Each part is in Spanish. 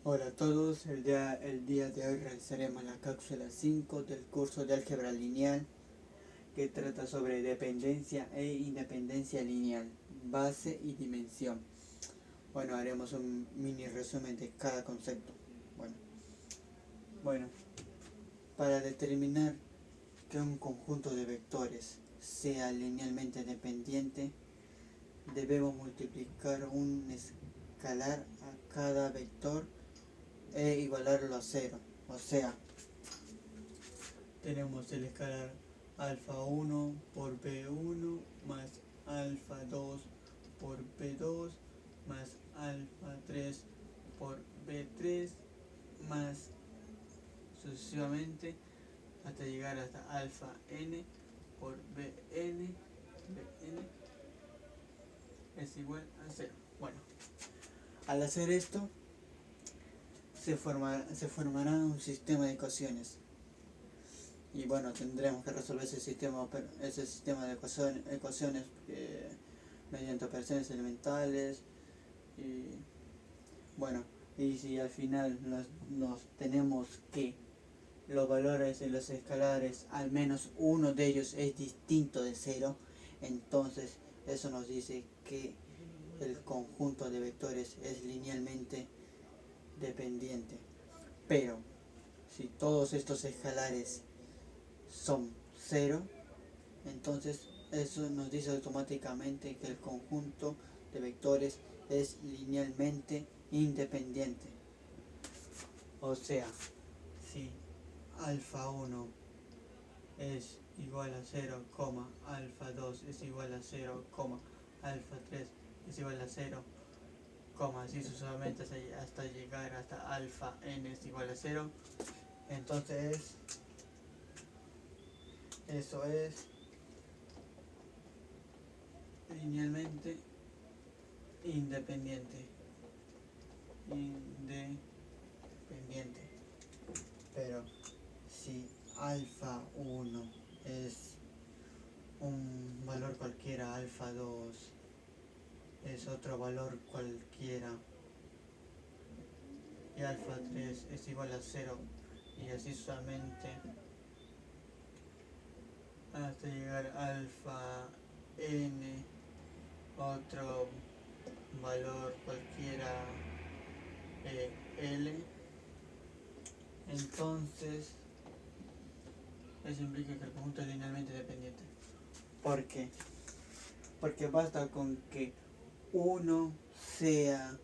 Hola a todos, el día de hoy realizaremos la cápsula 5 del curso de álgebra lineal que trata sobre dependencia e independencia lineal, base y dimensión. Bueno, haremos un mini resumen de cada concepto. Bueno, para determinar que un conjunto de vectores sea linealmente dependiente, debemos multiplicar un escalar a cada vector e igualarlo a cero. O sea, tenemos el escalar alfa 1 por b1 más alfa 2 por b2 más alfa 3 por b3 más sucesivamente hasta llegar hasta alfa n por bn es igual a 0. Bueno, al hacer esto se formará un sistema de ecuaciones. Y bueno, tendremos que resolver ese sistema de ecuaciones mediante operaciones elementales. Y bueno, y si al final nos tenemos que los valores de los escalares, al menos uno de ellos es distinto de cero, entonces eso nos dice que el conjunto de vectores es linealmente dependiente. Pero si todos estos escalares son cero, entonces eso nos dice automáticamente que el conjunto de vectores es linealmente independiente. O sea, si alfa 1 es igual a 0, alfa 2 es igual a 0, alfa 3 es igual a 0, así sucesivamente hasta llegar hasta alfa n es igual a 0, entonces eso es linealmente independiente. Pero si alfa 1 es un valor cualquiera, alfa 2 es otro valor cualquiera y alfa 3 es igual a 0 y así solamente hasta llegar a alfa n, otro valor cualquiera L, entonces eso implica que el conjunto es linealmente dependiente. ¿Por qué? Porque basta con que uno sea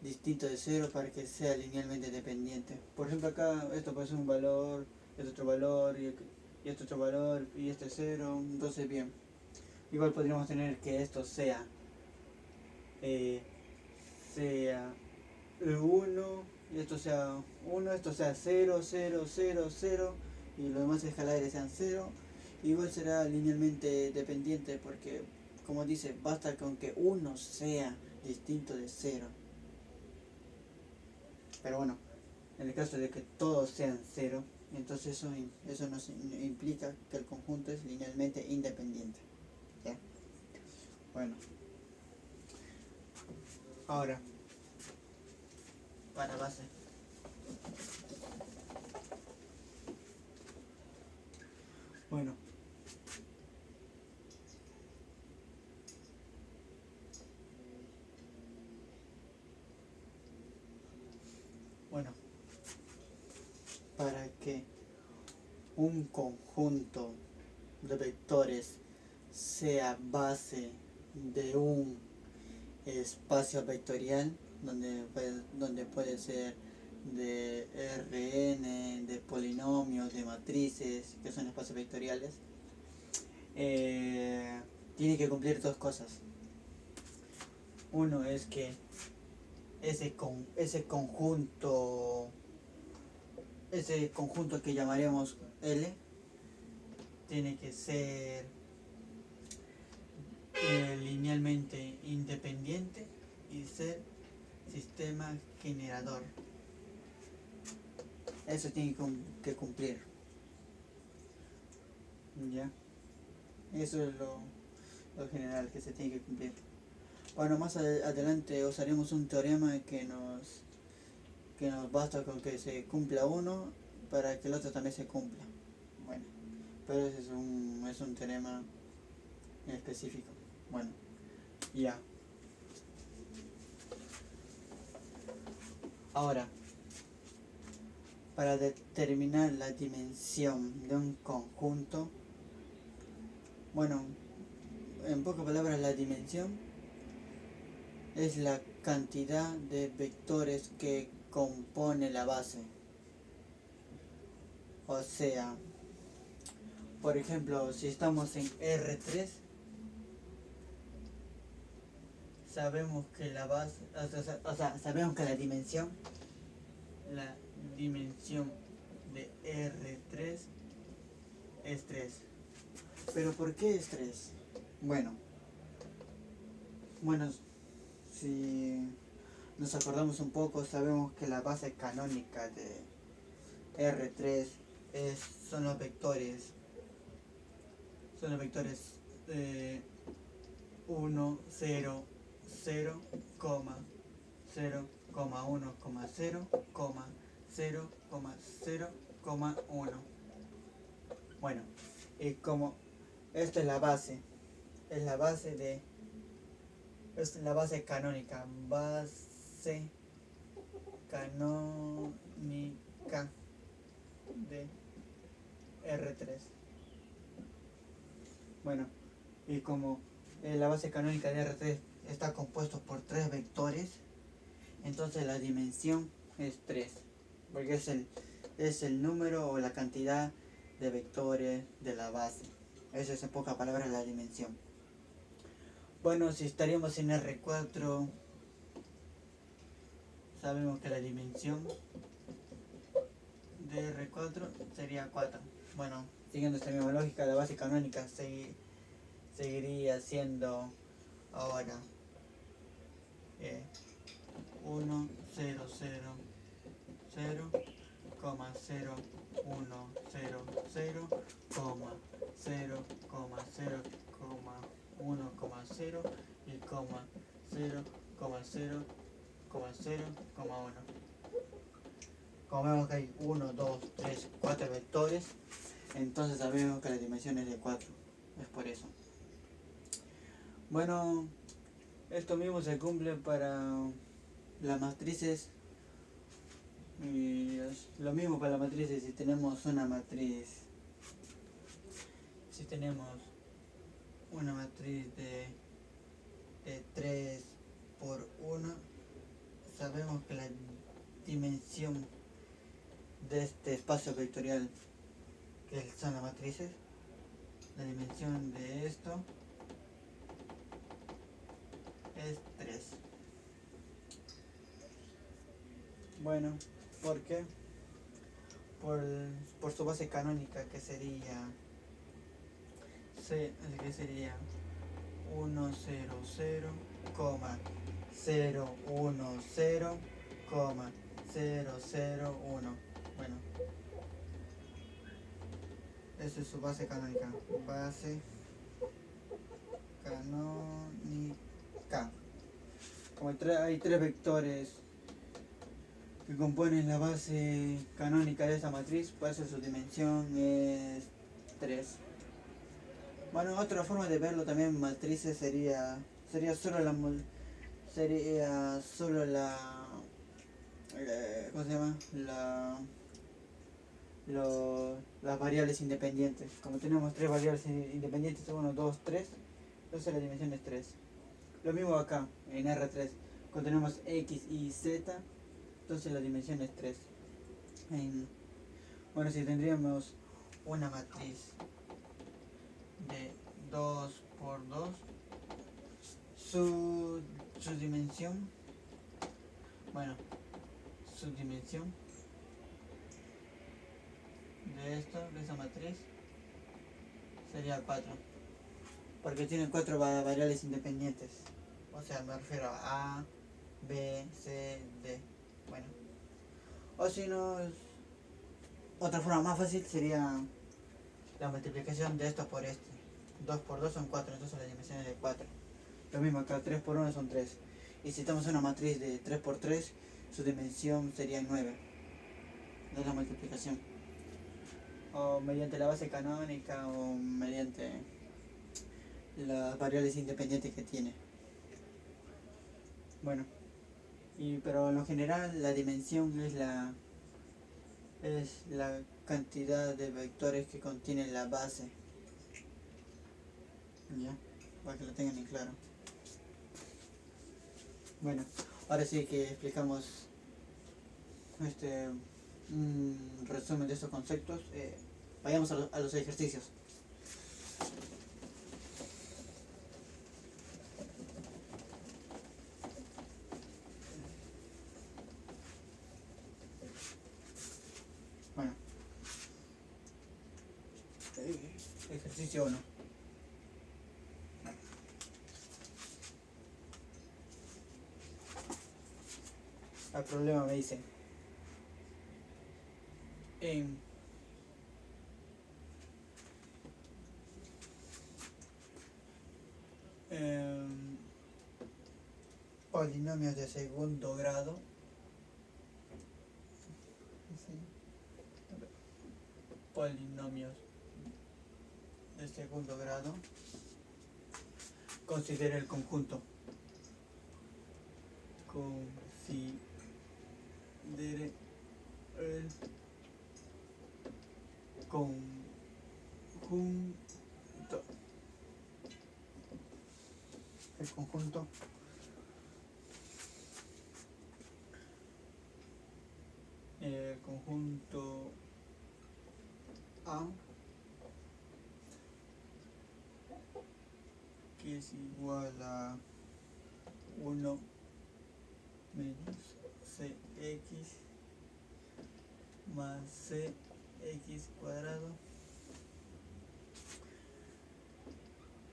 distinto de cero para que sea linealmente dependiente. Por ejemplo, acá esto puede ser un valor, este otro valor, y este otro valor, y este cero. Entonces, bien, igual podríamos tener que esto sea eh, sea 1, y esto sea 1, esto sea 0, 0, 0, 0, y los demás escalares sean 0. Igual será linealmente dependiente porque, como dice, basta con que uno sea distinto de 0. Pero bueno, en el caso de que todos sean 0, entonces eso nos implica que el conjunto es linealmente independiente. ¿Ya? Bueno, ahora, para base. Bueno, bueno, para que un conjunto de vectores sea base de un espacio vectorial, donde puede ser de Rn, de polinomios, de matrices, que son espacios vectoriales, tiene que cumplir dos cosas. Uno es que ese conjunto que llamaremos L, tiene que ser linealmente independiente y ser sistema generador. Eso tiene que cumplir. ¿Ya? Eso es lo general que se tiene que cumplir. Bueno, más adelante usaremos un teorema que nos basta con que se cumpla uno para que el otro también se cumpla. Bueno, pero ese es un teorema en específico. Bueno, ya. Ahora, para determinar la dimensión de un conjunto, bueno, en pocas palabras, la dimensión es la cantidad de vectores que compone la base. O sea, por ejemplo, si estamos en R3, sabemos que la base, sabemos que la dimensión de R3 es 3. ¿Pero por qué es 3? Bueno, si nos acordamos un poco, sabemos que la base canónica de R3 son los vectores 1, 0, 0, 0, 1, 0, 0, 0, 1. Bueno, y como esta es la base canónica, base canónica de R3. Bueno, y como la base canónica de R3 está compuesto por 3 vectores, entonces la dimensión es 3, porque es el número o la cantidad de vectores de la base. Esa es en pocas palabras la dimensión. Bueno, si estaríamos en R4, sabemos que la dimensión de R4 sería 4. Bueno, siguiendo esta misma lógica, la base canónica seguiría siendo ahora 1, 0, 0, 0, 0, 1, 0, 0, 0, 0, 1, 0 y 0, 0, 0, 1. Como vemos que hay 1, 2, 3, 4 vectores, entonces sabemos que la dimensión es de 4. Es por eso. Bueno, esto mismo se cumple para las matrices. Y es lo mismo para las matrices. Si tenemos una matriz de 3 por 1, sabemos que la dimensión de este espacio vectorial, que son las matrices, la dimensión de esto es 3. Bueno, ¿por qué? Por su base canónica, que sería 1, 0, 0, 0, 1, 0, 0, 0, 1. Bueno, esa es su base canónica. Base canónica. Como hay 3 vectores que componen la base canónica de esta matriz, por eso su dimensión es 3. Bueno, otra forma de verlo también matrices sería solo ¿cómo se llama? Las variables independientes. Como tenemos 3 variables independientes, 1, 2, 3, entonces la dimensión es 3. Lo mismo acá, en R3, cuando tenemos X y Z, entonces la dimensión es 3. Bueno, si tendríamos una matriz de 2 por 2, su dimensión, de esa matriz sería 4, porque tiene 4 variables independientes. O sea, me refiero a A, B, C, D. Bueno, o si no, otra forma más fácil sería la multiplicación de esto por este. 2 por 2 son 4, entonces la dimensión es de 4. Lo mismo acá, 3 por 1 son 3. Y si estamos en una matriz de 3 por 3, su dimensión sería 9. No es la multiplicación. O mediante la base canónica o mediante las variables independientes que tiene. Bueno, pero en lo general la dimensión es la cantidad de vectores que contiene la base. Ya, para que lo tengan en claro. Bueno, ahora sí que explicamos un resumen de estos conceptos. Vayamos a los ejercicios. Bueno, ejercicio 1. El problema me dice en polinomios de segundo grado, polinomios de segundo grado, considere el conjunto. Considere el conjunto. El conjunto A, que es igual a 1 menos cx más cx cuadrado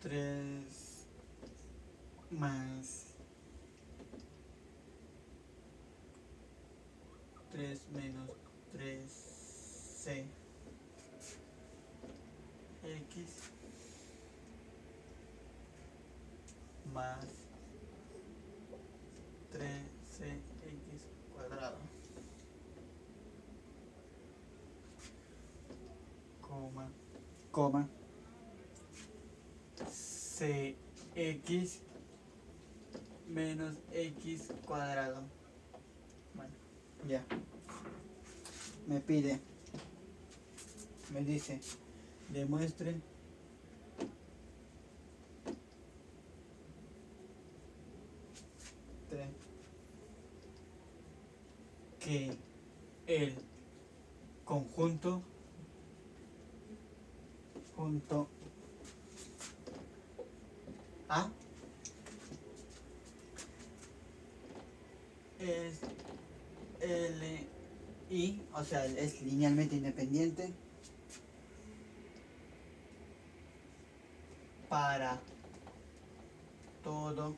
3 más 3 menos 3c x más 3cx cuadrado, coma cx menos x cuadrado. Bueno, ya. Me dice, demuestre que el conjunto A es LI, o sea, es linealmente independiente para todo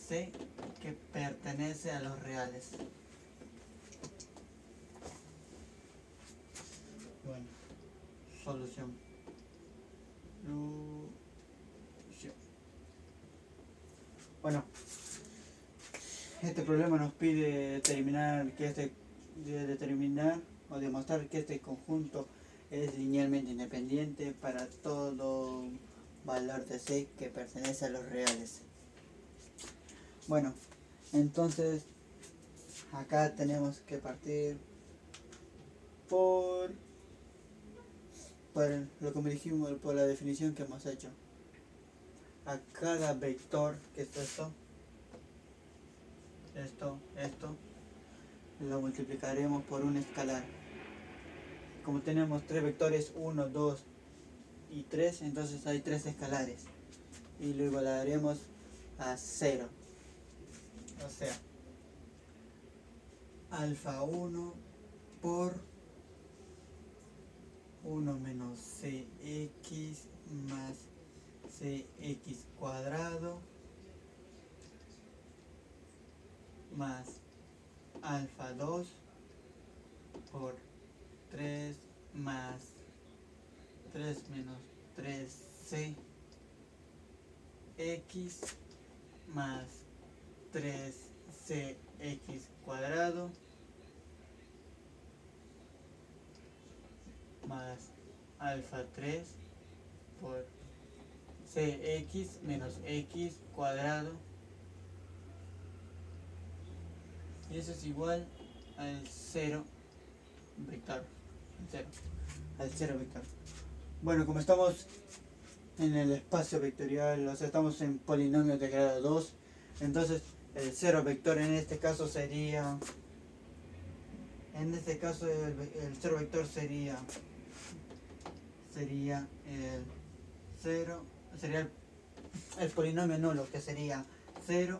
C que pertenece a los reales. Bueno, solución. Bueno, este problema nos pide determinar o demostrar que este conjunto es linealmente independiente para todo valor de C que pertenece a los reales. Bueno, entonces acá tenemos que partir por lo que me dijimos, por la definición que hemos hecho. A cada vector, que es esto, lo multiplicaremos por un escalar. Como tenemos 3 vectores, 1, 2 y 3, entonces hay 3 escalares. Y lo igualaremos a 0. O sea, alfa 1 por 1 menos cx más cx cuadrado más alfa 2 por 3 más 3 menos 3c x más 3cx cuadrado más alfa 3 por cx menos x cuadrado, y eso es igual al 0 vector, al 0 vector. Bueno, como estamos en el espacio vectorial, o sea, estamos en polinomios de grado 2, entonces el 0 vector en este caso sería, el 0 vector sería el 0, sería el polinomio nulo, que sería 0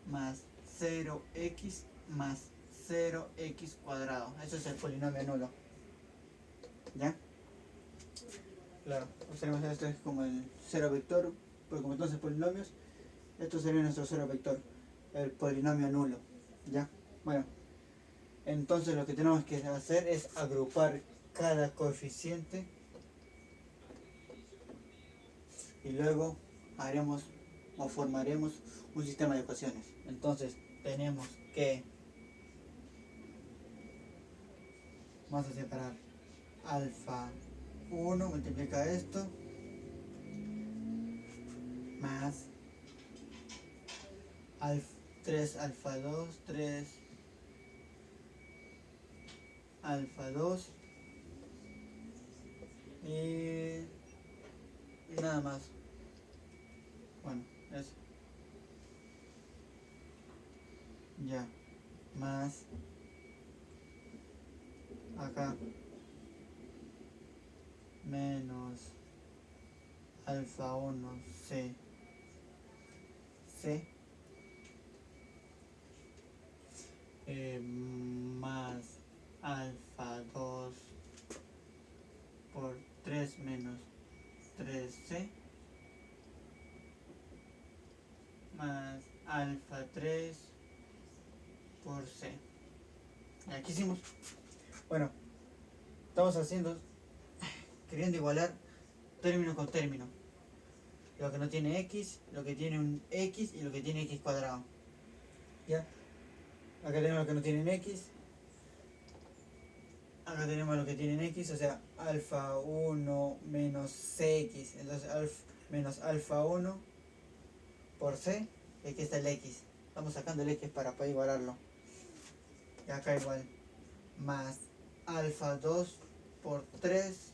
más 0x más 0x cuadrado. Eso es el polinomio nulo. ¿Ya? Claro, observemos esto es como el 0 vector, porque como entonces polinomios, esto sería nuestro 0 vector, el polinomio nulo. ¿Ya? Bueno, entonces lo que tenemos que hacer es agrupar cada coeficiente y luego haremos o formaremos un sistema de ecuaciones. Entonces tenemos que, vamos a separar alfa 1 multiplica esto más 3 alfa 2, 3 alfa 2 y nada más. Bueno, eso. Ya, más acá menos alfa 1 c más alfa 2 por 3 menos 3c más alfa 3 por c. Aquí hicimos, bueno, estamos queriendo igualar término con término, lo que no tiene x, lo que tiene un x y lo que tiene x cuadrado. ¿Ya? Acá tenemos lo que no tienen x, acá tenemos lo que tienen x, o sea, alfa 1 menos cx, entonces menos alfa 1 por c, y aquí está el x. Estamos sacando el x para poder igualarlo. Y acá igual, más alfa 2 por 3,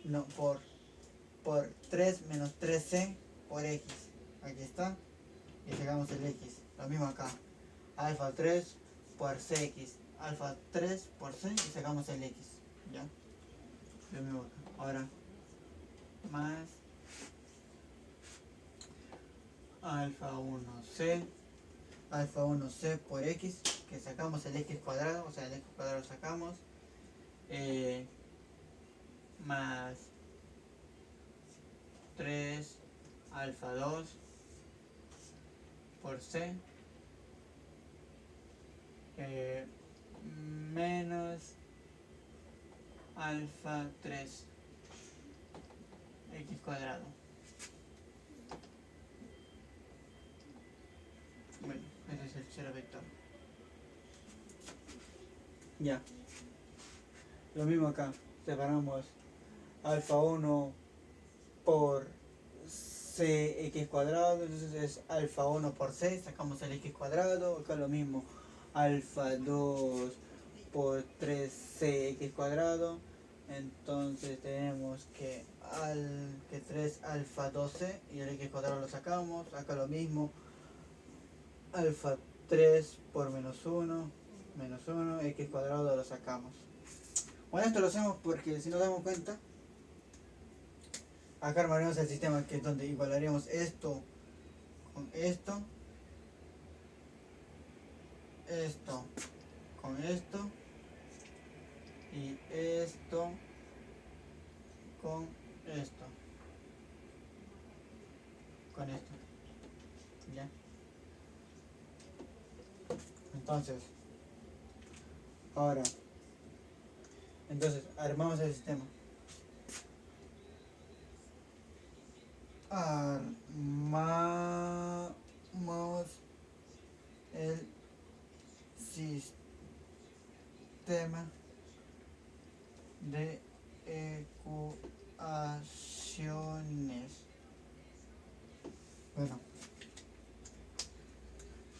no, por 3 menos 3c por x. Aquí está, y sacamos el x. Lo mismo acá, alfa 3 por cx, alfa 3 por c y sacamos el x. ¿Ya? Lo mismo acá. Ahora, más alfa 1c por x, que sacamos el x cuadrado, o sea, el x cuadrado lo sacamos, más 3 alfa 2 por c, menos alfa 3 x cuadrado. Bueno, ese es el 0 vector. Ya. Lo mismo acá. Separamos alfa 1 por cx cuadrado, entonces es alfa 1 por c, sacamos el x cuadrado. Acá lo mismo, alfa 2 por 3cx cuadrado, entonces tenemos que 3 alfa 12 y el x cuadrado lo sacamos. Acá lo mismo, alfa 3 por menos 1, x cuadrado lo sacamos. Bueno, esto lo hacemos porque si nos damos cuenta, acá armaremos el sistema que es donde igualaríamos esto con esto, esto con esto y esto con esto, con esto. ¿Ya? Entonces, ahora, armamos el sistema. Armamos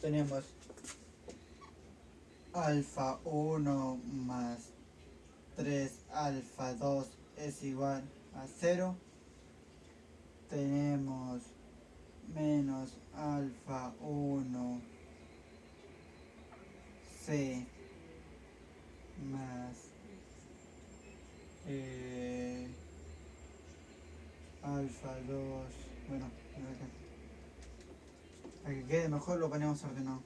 tenemos alfa 1 más 3 alfa 2 es igual a 0. Tenemos menos alfa 1 c más alfa 2, bueno, para que quede mejor lo ponemos ordenado.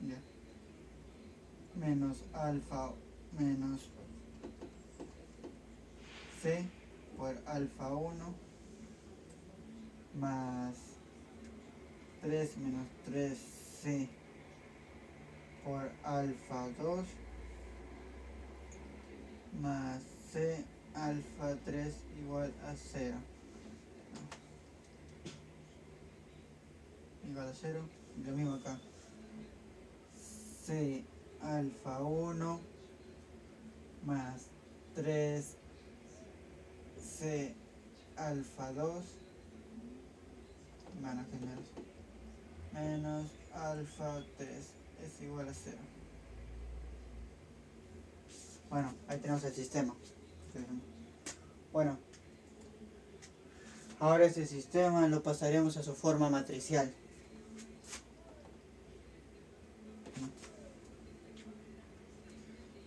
Ya. Menos alfa menos c por alfa 1 más 3 menos 3c por alfa 2 más c alfa 3 igual a 0. Igual a 0. Lo mismo acá. C alfa 1 más 3 c alfa 2 menos alfa 3 es igual a 0. Bueno, ahí tenemos el sistema. Bueno, ahora este sistema lo pasaremos a su forma matricial.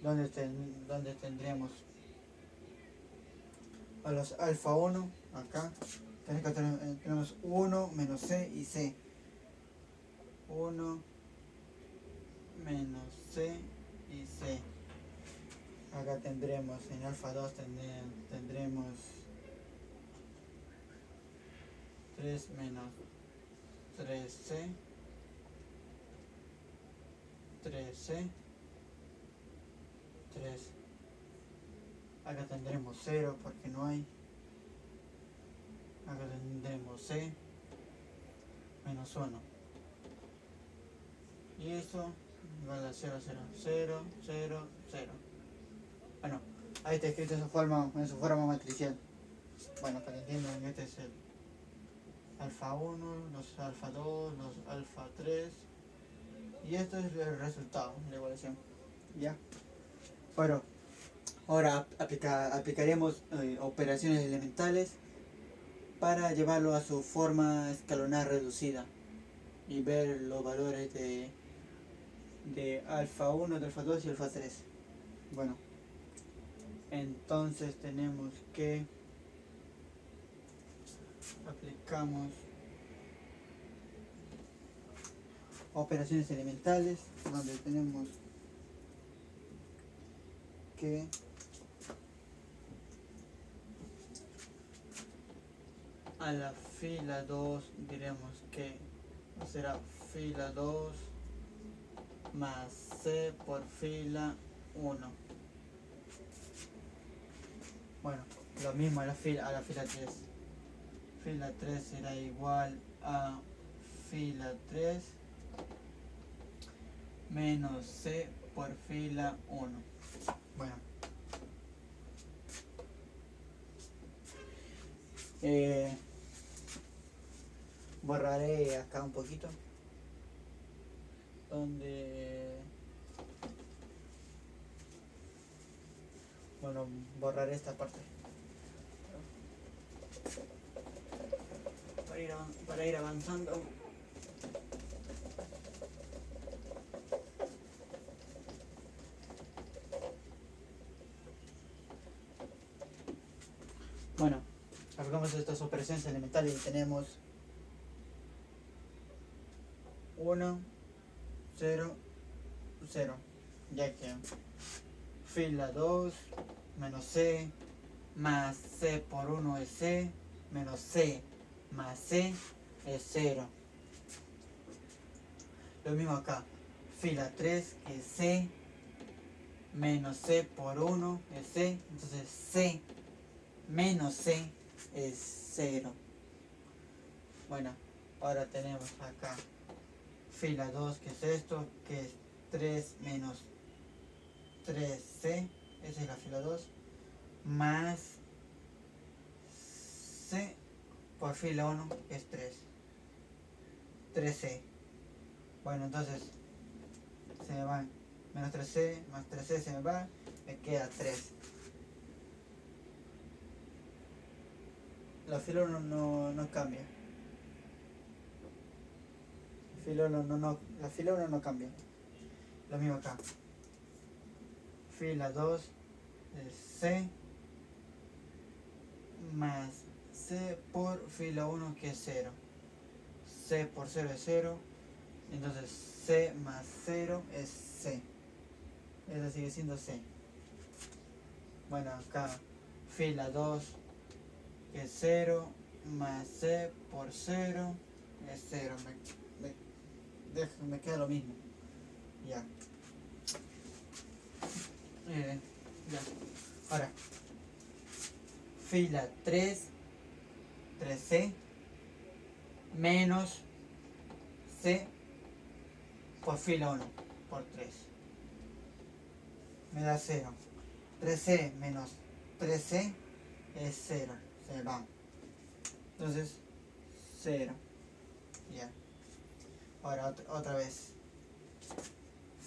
Donde tendremos a los alfa 1 acá. Tenemos 1 menos c y c. 1 menos c y c. Acá tendremos en alfa 2 tendremos 3 menos 3c, 3c, 3. Acá tendremos 0 porque no hay. Acá tendremos c menos 1. Y eso igual a 0, 0, 0, 0, 0. Bueno, ahí está escrito en su forma matricial. Bueno, para que entiendan, este es el alfa 1, los alfa 2, los alfa 3. Y esto es el resultado de la ecuación. ¿Ya? Bueno, ahora aplicaremos operaciones elementales para llevarlo a su forma escalonar reducida y ver los valores de alfa 1, de alfa 2 y alfa 3. Bueno, entonces tenemos que aplicamos operaciones elementales donde tenemos que a la fila 2 diremos que será fila 2 más c por fila 1. Bueno, lo mismo a la fila 3. Fila 3 será igual a fila 3 menos c por fila 1. Bueno. Borraré acá un poquito. Bueno, borraré esta parte. Para ir avanzando. Bueno, aplicamos estas operaciones elementales y tenemos 1, 0, 0, ya que fila 2 menos c más c por 1 es c, menos c más c es 0. Lo mismo acá, fila 3 que es c menos c por 1 es c, entonces c menos c es 0. Bueno, ahora tenemos acá fila 2 que es esto, que es 3 menos 3c, esa es la fila 2, más c por fila 1 que es 3, 3c. Bueno, entonces se me van menos 3c más 3c se me va, me queda 3. La fila 1 no cambia. La fila 1 no cambia. Lo mismo acá. Fila 2 es C más C por fila 1 que es 0. C por 0 es 0. Entonces C más 0 es C. Eso sigue siendo C. Bueno, acá fila 2 que es 0 más C por 0 es 0. Me queda lo mismo. Ya. Ya. Ahora, fila 3, 3C menos C por fila 1 por 3. Me da 0. 3C menos 3C es 0. Se va. Entonces, 0. Ya. Ahora otra vez.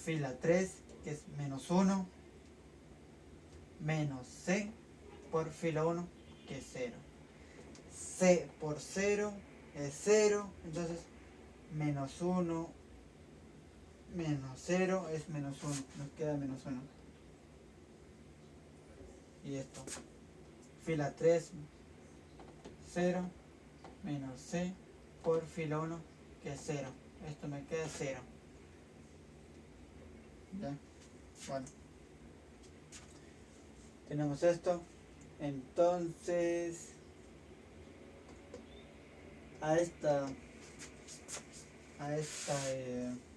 Fila 3, que es menos 1, menos C por fila 1, que es 0. C por 0 es 0, entonces menos 1 menos 0 es menos 1, nos queda menos 1. Y esto, fila 3, 0, menos C por fila 1, que es 0. Esto me queda 0. ¿Ya? Bueno. Tenemos esto. Entonces,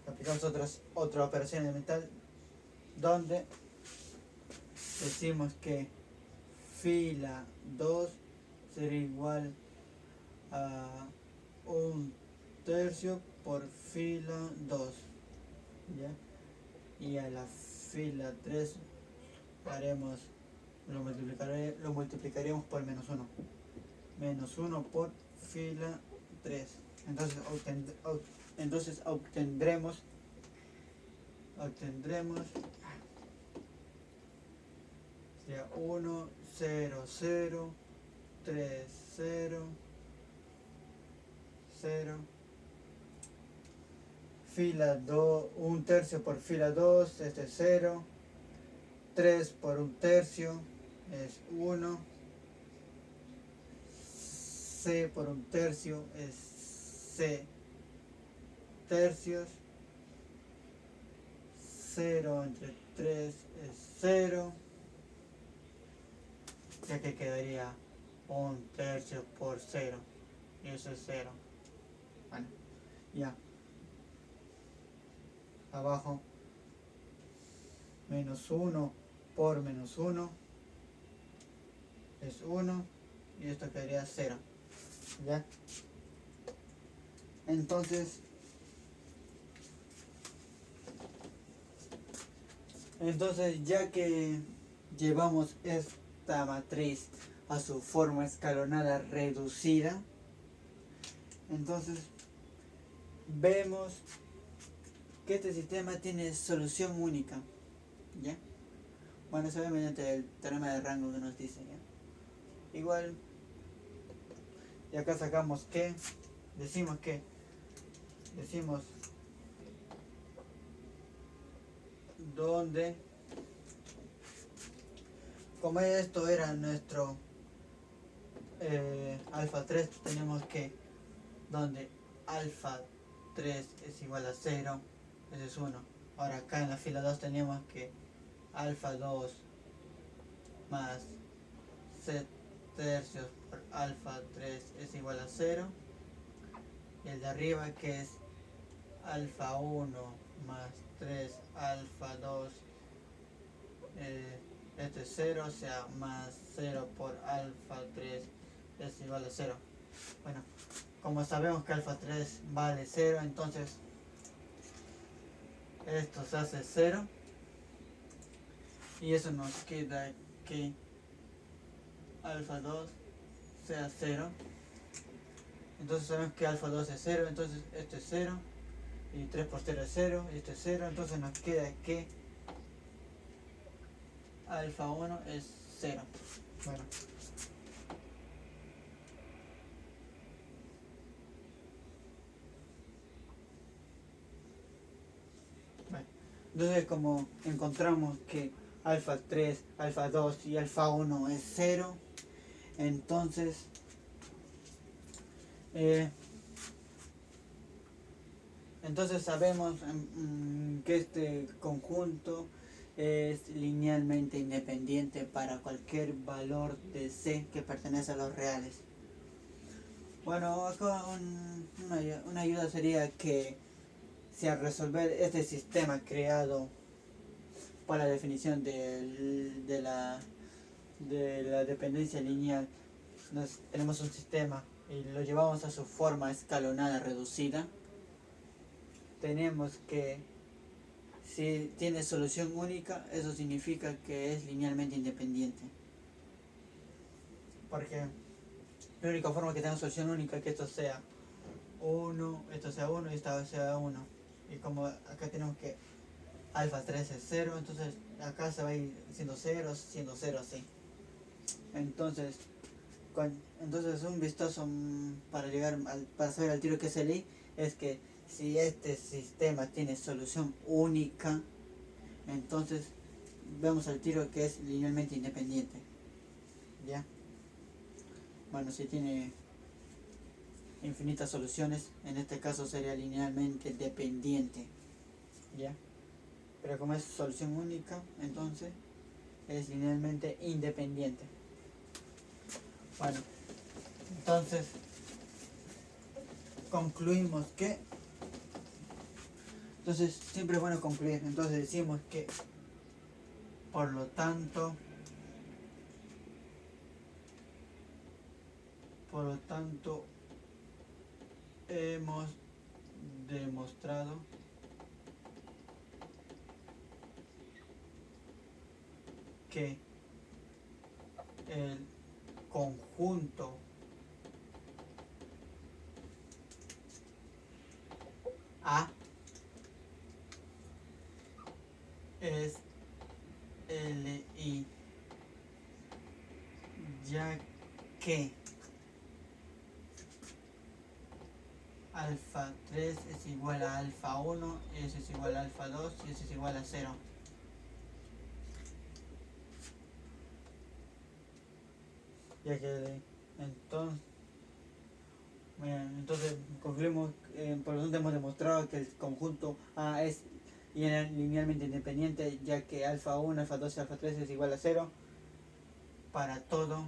aplicamos otra operación elemental donde decimos que fila 2 será igual a 1/3 por fila 2, ¿ya? Y a la fila 3 lo multiplicaríamos por menos 1. Menos 1 por fila 3. Entonces obtendremos sería 1, 0, 0, 3, 0, 0. Fila 2, 1/3 por fila 2, este es 0. 3 por 1/3 es 1. C por 1/3 es C tercios. 0 entre 3 es 0. Ya que quedaría 1/3 por 0. Y eso es 0. Bueno, ya. Abajo, menos 1 por menos 1 es 1. Y esto quedaría 0. ¿Ya? Entonces ya que llevamos esta matriz a su forma escalonada reducida, entonces vemos que este sistema tiene solución única, ¿ya? Bueno, se ve mediante el teorema de rango que nos dice, ¿ya? Igual, y acá sacamos que, decimos donde, como esto era nuestro alfa 3, tenemos que donde alfa 3 es igual a 0, ese es 1. Ahora acá en la fila 2 tenemos que alfa 2 más c tercios por alfa 3 es igual a 0. Y el de arriba que es alfa 1 más 3 alfa 2, este es 0, o sea, más 0 por alfa 3 es igual a 0. Bueno, como sabemos que alfa 3 vale 0, entonces esto se hace 0. Y eso nos queda que alfa 2 sea 0. Entonces sabemos que alfa 2 es 0, entonces esto es 0. y 3 por 0 es 0, y esto es 0, entonces nos queda que alfa 1 es 0. Bueno. Entonces, como encontramos que alfa 3, alfa 2 y alfa 1 es 0, entonces sabemos que este conjunto es linealmente independiente para cualquier valor de C que pertenece a los reales. Bueno, acá una ayuda sería que si al resolver este sistema creado para la definición de la dependencia lineal, tenemos un sistema y lo llevamos a su forma escalonada reducida, tenemos que si tiene solución única, eso significa que es linealmente independiente. Porque la única forma que tenga solución única es que esto sea 1, esto sea 1 y esto sea 1. Y como acá tenemos que alfa 3 es 0, entonces acá se va a ir siendo 0 así. Entonces un vistazo para saber al tiro que se lee es que si este sistema tiene solución única, entonces vemos al tiro que es linealmente independiente. ¿Ya? Bueno, si tiene infinitas soluciones, en este caso sería linealmente dependiente. ¿Ya? Pero como es solución única, entonces es linealmente independiente. Bueno, entonces concluimos que siempre es bueno concluir. Entonces decimos que por lo tanto hemos demostrado que el conjunto A es Li, ya que alfa 3 es igual a alfa 1, y eso es igual a alfa 2 y eso es igual a 0. Ya que entonces concluimos, por lo tanto hemos demostrado que el conjunto A es linealmente independiente, ya que alfa 1, alfa 2 y alfa 3 es igual a 0 para todo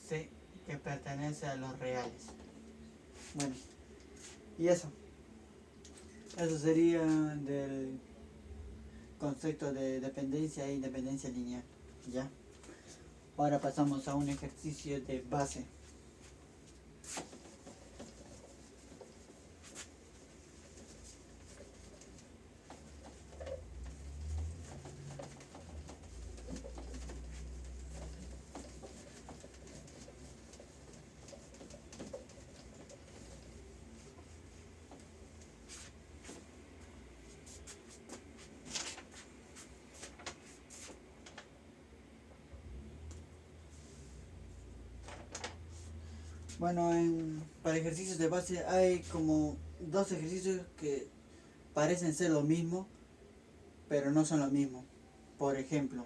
C que pertenece a los reales. Bueno, y eso sería del concepto de dependencia e independencia lineal. ¿Ya? Ahora pasamos a un ejercicio de base. Bueno, para ejercicios de base hay como dos ejercicios que parecen ser lo mismo, pero no son lo mismo. Por ejemplo,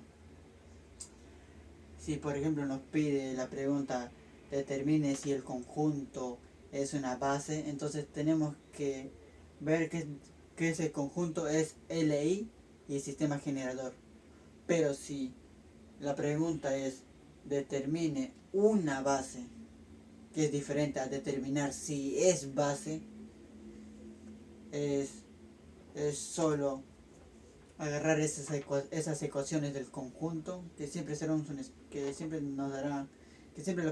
si por ejemplo nos pide la pregunta determine si el conjunto es una base, entonces tenemos que ver que ese conjunto es Li y el sistema generador. Pero si la pregunta es determine una base, que es diferente a determinar si es base, es solo agarrar esas ecuaciones del conjunto que siempre la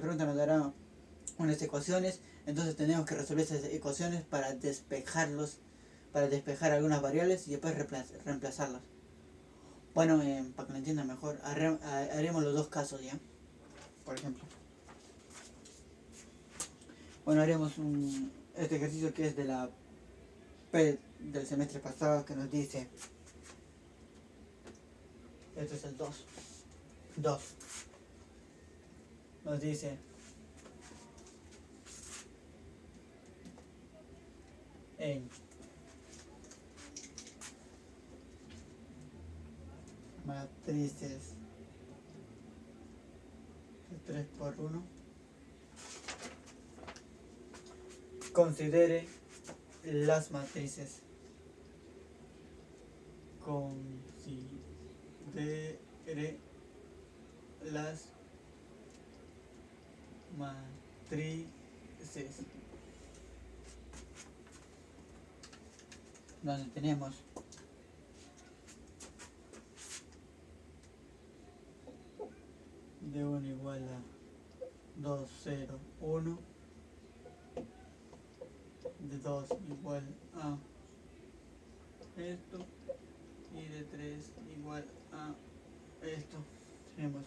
pregunta nos dará unas ecuaciones, entonces tenemos que resolver esas ecuaciones para despejar algunas variables y después reemplazarlas. Bueno, para que lo entiendan mejor, haremos los dos casos, ¿ya? Por ejemplo, bueno, haremos este ejercicio que es de la P del semestre pasado, que nos dice, este es el 2, nos dice en matrices de 3 por 1, considere las matrices. Considere las matrices. Donde tenemos de 1 igual a 2, 0, 1, de 2 igual a esto, y de 3 igual a esto. Tenemos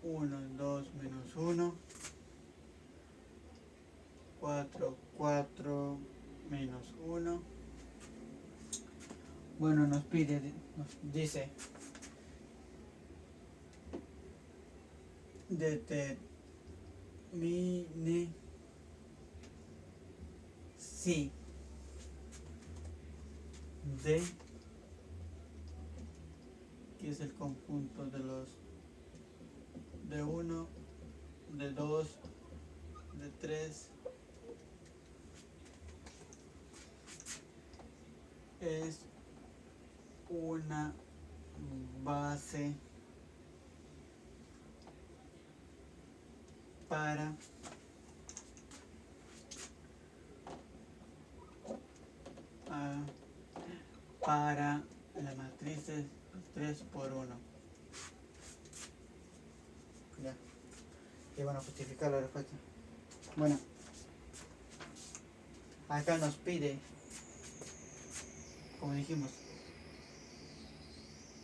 1, 2 menos 1, 4, 4 menos 1. Bueno, nos dice determine si D, que es el conjunto de los de 1, de 2, de 3, es una base para las matrices 3 por 1. Ya. Y van a justificar la respuesta. Bueno, acá nos pide, como dijimos,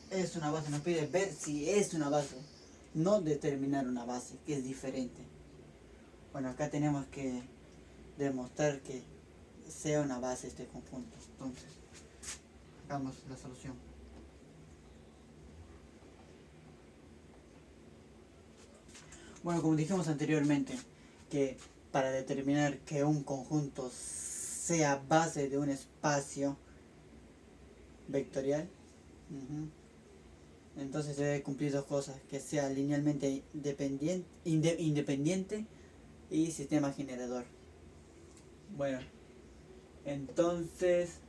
es una base, nos pide ver si es una base, no determinar una base, que es diferente. Bueno, acá tenemos que demostrar que sea una base este conjunto. Entonces, hagamos la solución. Bueno, como dijimos anteriormente, que para determinar que un conjunto sea base de un espacio vectorial, entonces se debe cumplir dos cosas, que sea linealmente independiente y sistema generador. Bueno, entonces,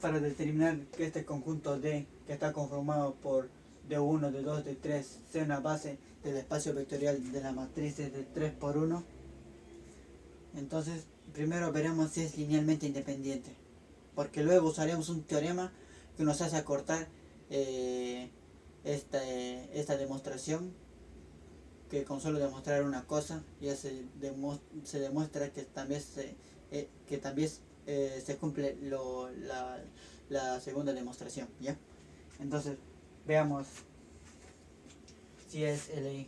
para determinar que este conjunto D, que está conformado por D1, D2, D3, sea una base del espacio vectorial de la matriz de 3 por 1, entonces primero veremos si es linealmente independiente, porque luego usaremos un teorema que nos hace acortar esta demostración, que con solo demostrar una cosa ya se demuestra que también se cumple la segunda demostración, ¿ya? Entonces veamos si es LI.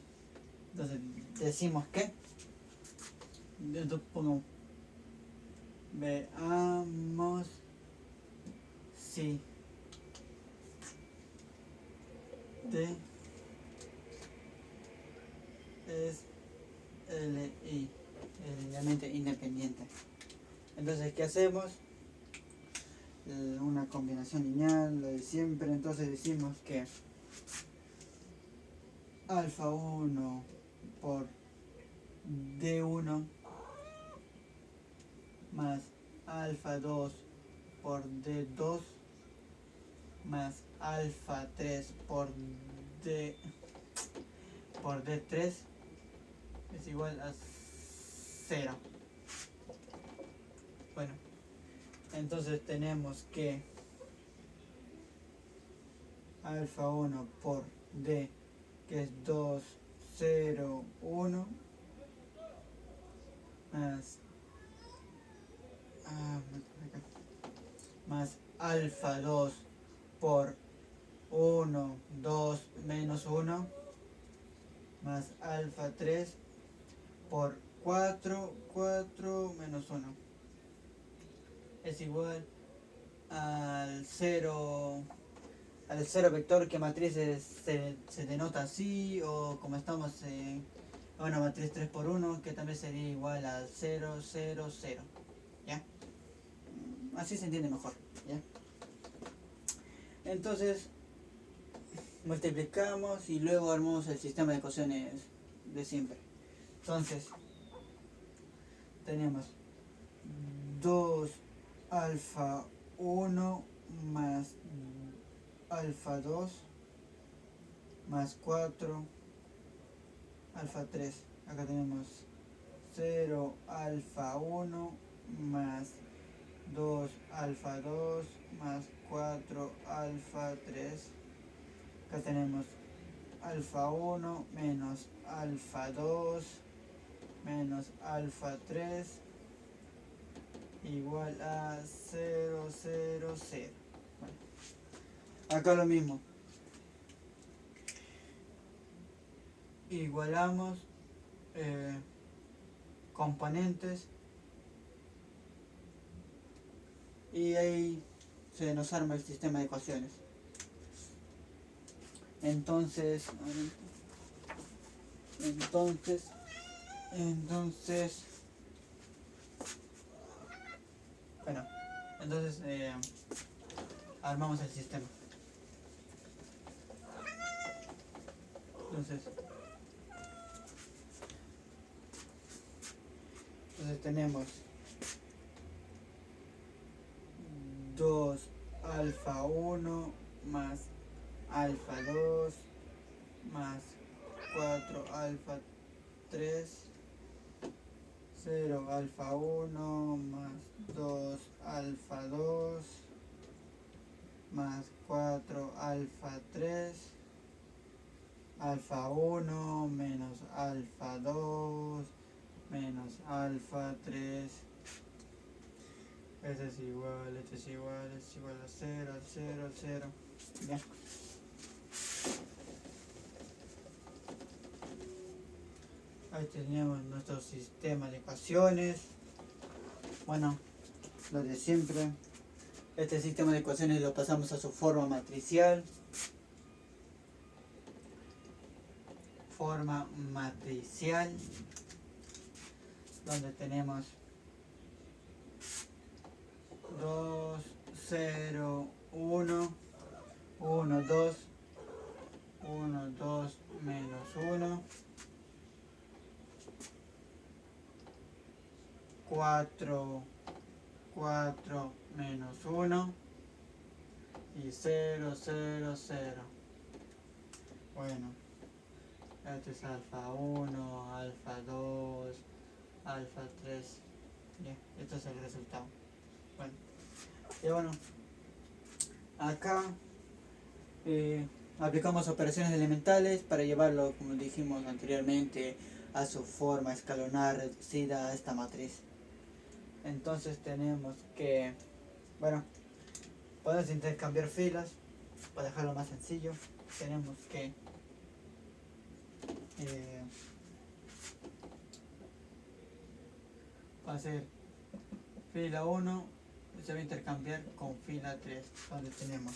Entonces decimos que, entonces pongamos, veamos si T es LI, linealmente independiente. Entonces, ¿qué hacemos? Una combinación lineal, lo de siempre. Entonces decimos que alfa 1 por D1 más alfa 2 por D2 más alfa 3 por D3 es igual a 0. Bueno, entonces tenemos que alfa 1 por D, que es 2, 0, 1, más alfa 2 por 1, 2, menos 1, más alfa 3 por 4 menos 1 es igual al 0 vector. Que matriz se denota así, o como estamos en una matriz 3 por 1, que también sería igual al 0, 0, 0. ¿Ya? Así se entiende mejor. ¿Ya? Entonces multiplicamos y luego armamos el sistema de ecuaciones de siempre. Entonces tenemos 2 alfa 1 más alfa 2 más 4 alfa 3. Acá tenemos 0 alfa 1 más 2 alfa 2 más 4 alfa 3. Acá tenemos alfa 1 menos alfa 2 menos alfa 3 igual a 0, 0, 0. Bueno, acá lo mismo. Igualamos componentes y ahí se nos arma el sistema de ecuaciones. Entonces armamos el sistema. Entonces tenemos 2 alfa 1 más alfa 2 más 4 alfa 3, 0 alfa 1 más 2 alfa 2 más 4 alfa 3, alfa 1 menos alfa 2 menos alfa 3. Esto es igual a 0, 0, 0. Ya. Ahí teníamos nuestro sistema de ecuaciones. Bueno, lo de siempre. Este sistema de ecuaciones lo pasamos a su forma matricial. Donde tenemos 2, 0, 1, 1, 2, 1, 2, menos 1, 4, 4, menos 1 y 0, 0, 0. Bueno, este es alfa 1, alfa 2, alfa 3. Ya, esto es el resultado. Bueno, y bueno, acá aplicamos operaciones elementales para llevarlo, como dijimos anteriormente, a su forma escalonar reducida a esta matriz. Entonces tenemos que, bueno, podemos intercambiar filas para dejarlo más sencillo. Tenemos que hacer fila 1 se va a intercambiar con fila 3, donde tenemos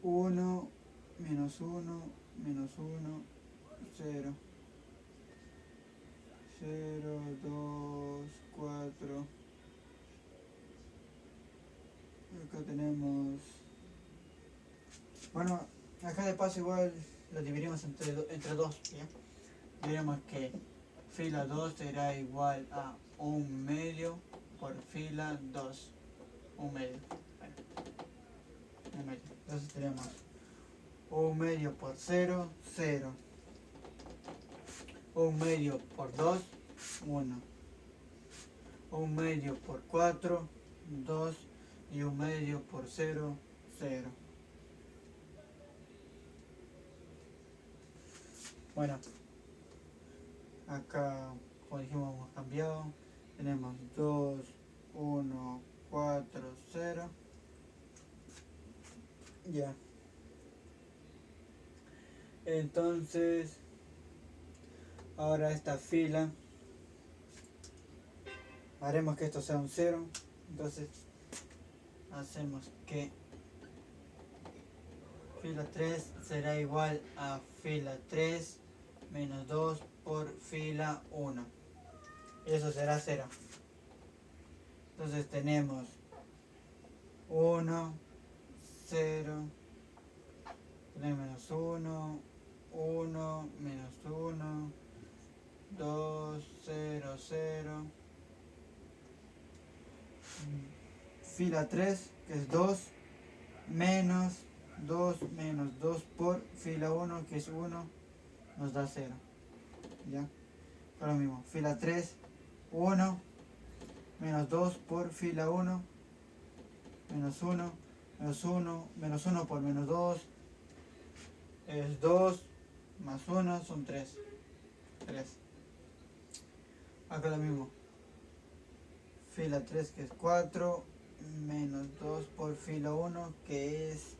1 menos 1 menos 1, 0, 0, 2, 4. Acá tenemos, bueno, acá de paso igual lo dividimos entre 2, ¿ya? Diremos que fila 2 será igual a 1 medio por fila 2, 1 medio. Bueno, 1 medio. Entonces tenemos 1 medio por 0, 0. 1 medio por 2, 1. 1 medio por 4, 2. Y 1 medio por 0, 0. Bueno, acá, como dijimos, hemos cambiado. Tenemos 2, 1, 4, 0. Ya. Entonces, ahora esta fila, haremos que esto sea un 0. Entonces, hacemos que fila 3 será igual a fila 3 menos 2 por fila 1. Y eso será 0. Entonces tenemos 1, 0, menos 1, 1, menos 1, 2, 0, 0. Fila 3, que es 2, menos 2 por fila 1, que es 1, nos da 0. ¿Ya? Ahora mismo, fila 3, 1, menos 2 por fila 1, menos 1, menos 1, menos 1 por menos 2, es 2, más 1 son 3. 3. Acá lo mismo. Fila 3 que es 4, menos 2 por fila 1 que es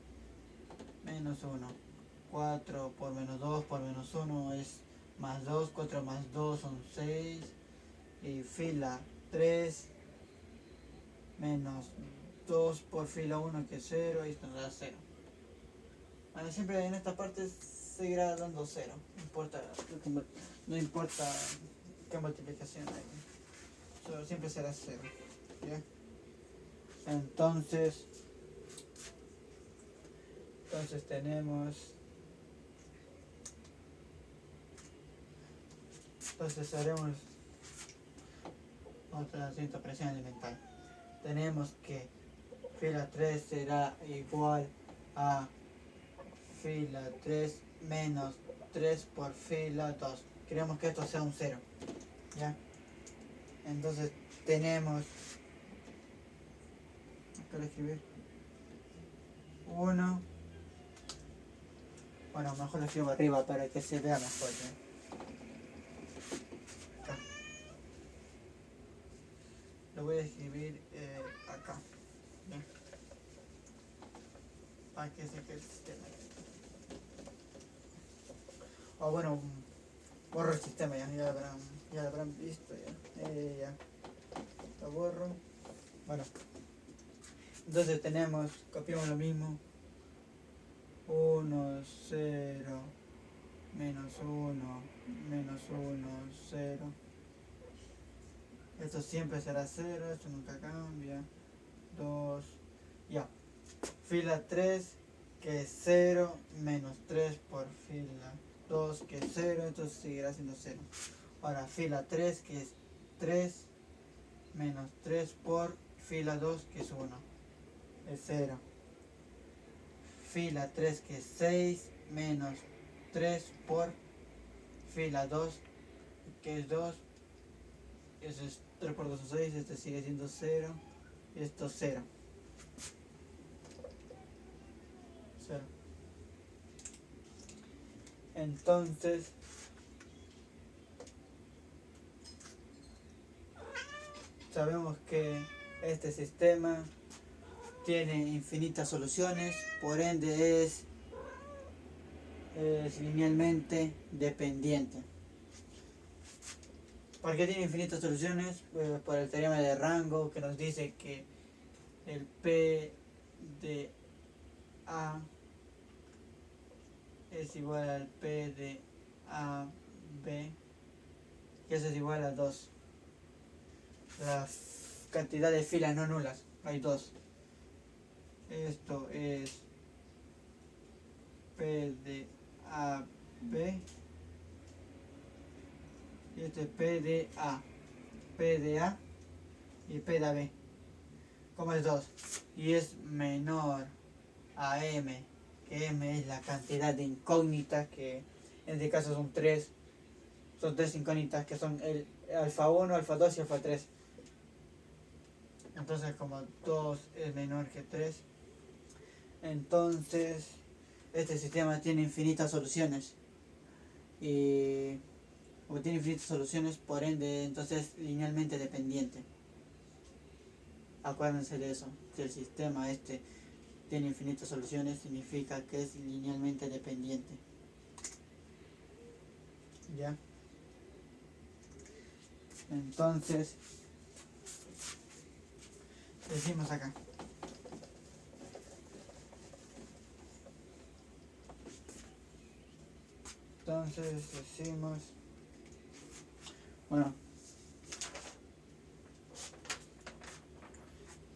menos 1. 4 por menos 2 por menos 1 es más 2, 4 más 2 son 6. Y fila 3 menos 2 por fila 1 que es 0 y esto nos da 0. Bueno, siempre en esta parte seguirá dando 0. No importa qué multiplicación hay. Solo siempre será 0. ¿Ya? Entonces haremos otra cinta presión elemental. Tenemos que fila 3 será igual a fila 3 menos 3 por fila 2. Queremos que esto sea un 0. ¿Ya? Entonces tenemos, acá lo escribir, 1, bueno, mejor lo escribo arriba para que se vea mejor. ¿Ya? Acá. Lo voy a escribir acá. ¿Ya? Para que se quede el sistema. O bueno, borro el sistema, ya lo habrán visto. Ya lo borro. Bueno, entonces tenemos, copiamos lo mismo, 1, 0, menos 1, menos 1, 0. Esto siempre será 0, esto nunca cambia. 2, ya. Fila 3, que es 0, menos 3 por fila 2, que es 0, esto seguirá siendo 0. Ahora fila 3, que es 3, menos 3 por fila 2, que es 1, es 0. Fila 3, que es 6, menos 3 por fila 2, que es 2, eso es 3 por 2 es 6, este sigue siendo 0, y esto 0. 0. Entonces, sabemos que este sistema tiene infinitas soluciones, por ende es linealmente dependiente. ¿Por qué tiene infinitas soluciones? Por el teorema de rango, que nos dice que el P de A es igual al P de AB, y eso es igual a 2. La cantidad de filas no nulas, hay 2. Esto es P de AB y este es P de A. P de A y P de AB. Como es 2 y es menor a M, que M es la cantidad de incógnitas, que en este caso son 3. Son 3 incógnitas que son el alfa 1, alfa 2 y alfa 3. Entonces como 2 es menor que 3, entonces este sistema tiene infinitas soluciones. Y como tiene infinitas soluciones, por ende entonces es linealmente dependiente. Acuérdense de eso, si el sistema este tiene infinitas soluciones significa que es linealmente dependiente. Entonces, decimos acá. Entonces decimos, bueno,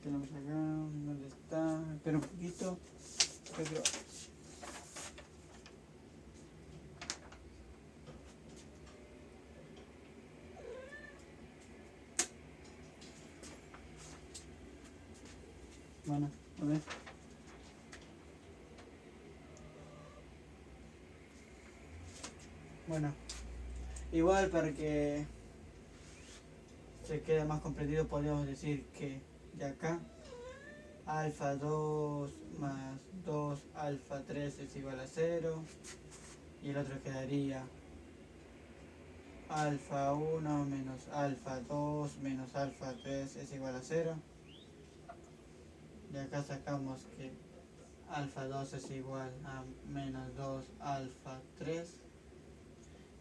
tenemos acá, ¿dónde está? Espera un poquito, pero bueno, a ver. Bueno, igual para que se quede más comprendido podríamos decir que de acá alfa 2 más 2 alfa 3 es igual a 0 y el otro quedaría alfa 1 menos alfa 2 menos alfa 3 es igual a 0. De acá sacamos que alfa 2 es igual a menos 2 alfa 3.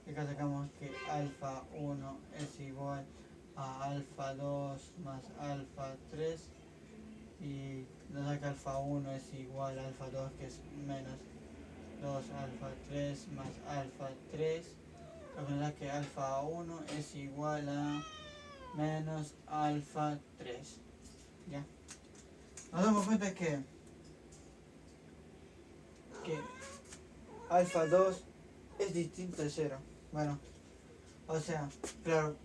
Y acá sacamos que alfa 1 es igual a alfa 2 más alfa 3. Y nos da que alfa 1 es igual a alfa 2, que es menos 2 alfa 3 más alfa 3. Lo que nos da que alfa 1 es igual a menos alfa 3. ¿Ya? Nos damos cuenta que alfa 2 es distinto de 0. Bueno, o sea, claro,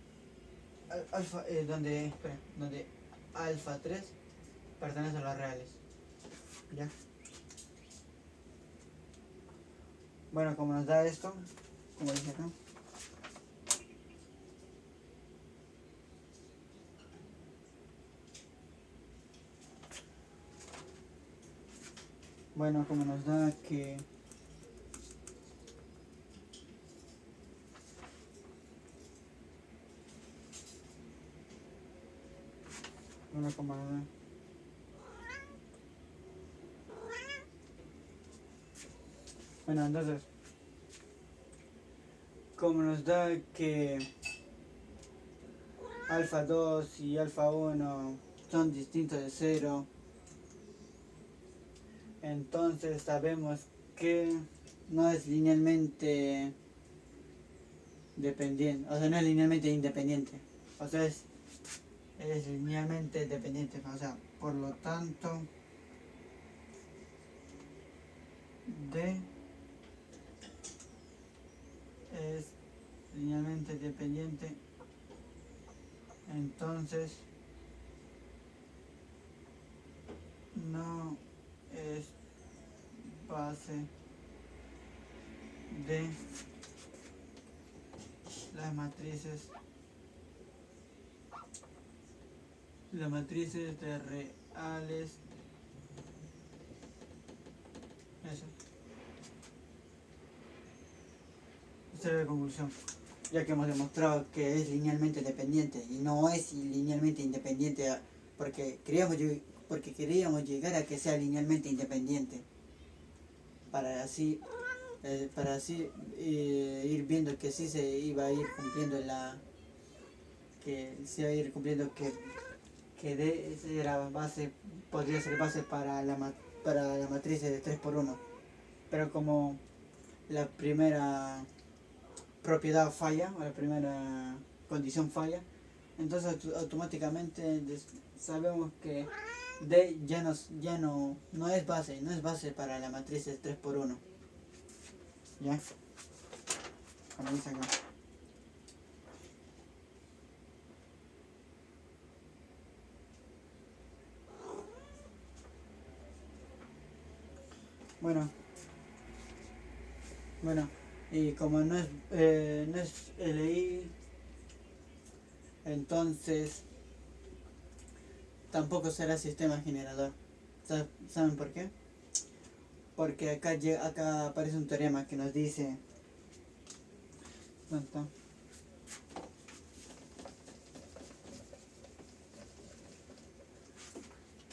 alfa, donde alfa 3 pertenece a los reales. ¿Ya? Bueno, como nos da esto, como dice acá, bueno, como nos da que bueno, como nos da bueno, entonces como nos da que alfa 2 y alfa 1 son distintos de 0, entonces sabemos que no es linealmente dependiente, o sea, no es linealmente independiente, o sea, es linealmente dependiente, o sea, por lo tanto, D es linealmente dependiente, entonces no es base de las matrices de reales. Eso. Esa es la conclusión. Ya que hemos demostrado que es linealmente dependiente y no es linealmente independiente porque queríamos llegar a que sea linealmente independiente. Para así ir viendo que sí se iba a ir cumpliendo que D era base, podría ser base para la matriz de 3 por 1, pero como la primera propiedad falla o la primera condición falla, entonces automáticamente sabemos que D ya no es base para la matriz de 3 por 1. ¿Ya? Como dice acá. Bueno, y como no es LI, entonces tampoco será sistema generador. ¿Saben por qué? Porque acá aparece un teorema que nos dice... ¿Dónde está?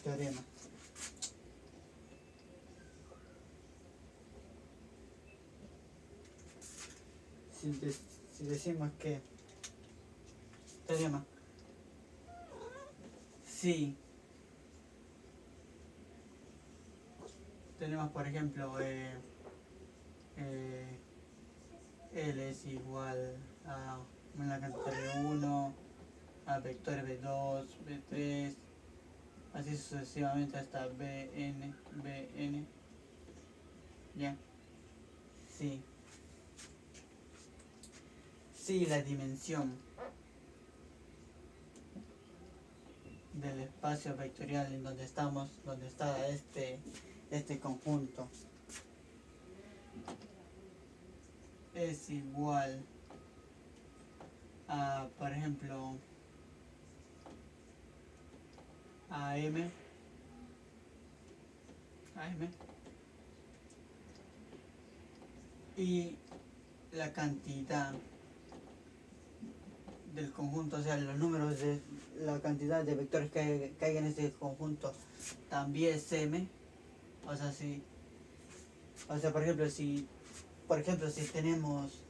Teorema. Si decimos que teorema. Si tenemos, por ejemplo, L es igual a una cantidad de 1, a vectores B2, B3, así sucesivamente hasta Bn, ya. Si la dimensión del espacio vectorial en donde estamos, donde está este conjunto, es igual a, por ejemplo, a m, y la cantidad del conjunto, o sea, los números de la cantidad de vectores que hay en este conjunto también es m. O sea, por ejemplo, si tenemos,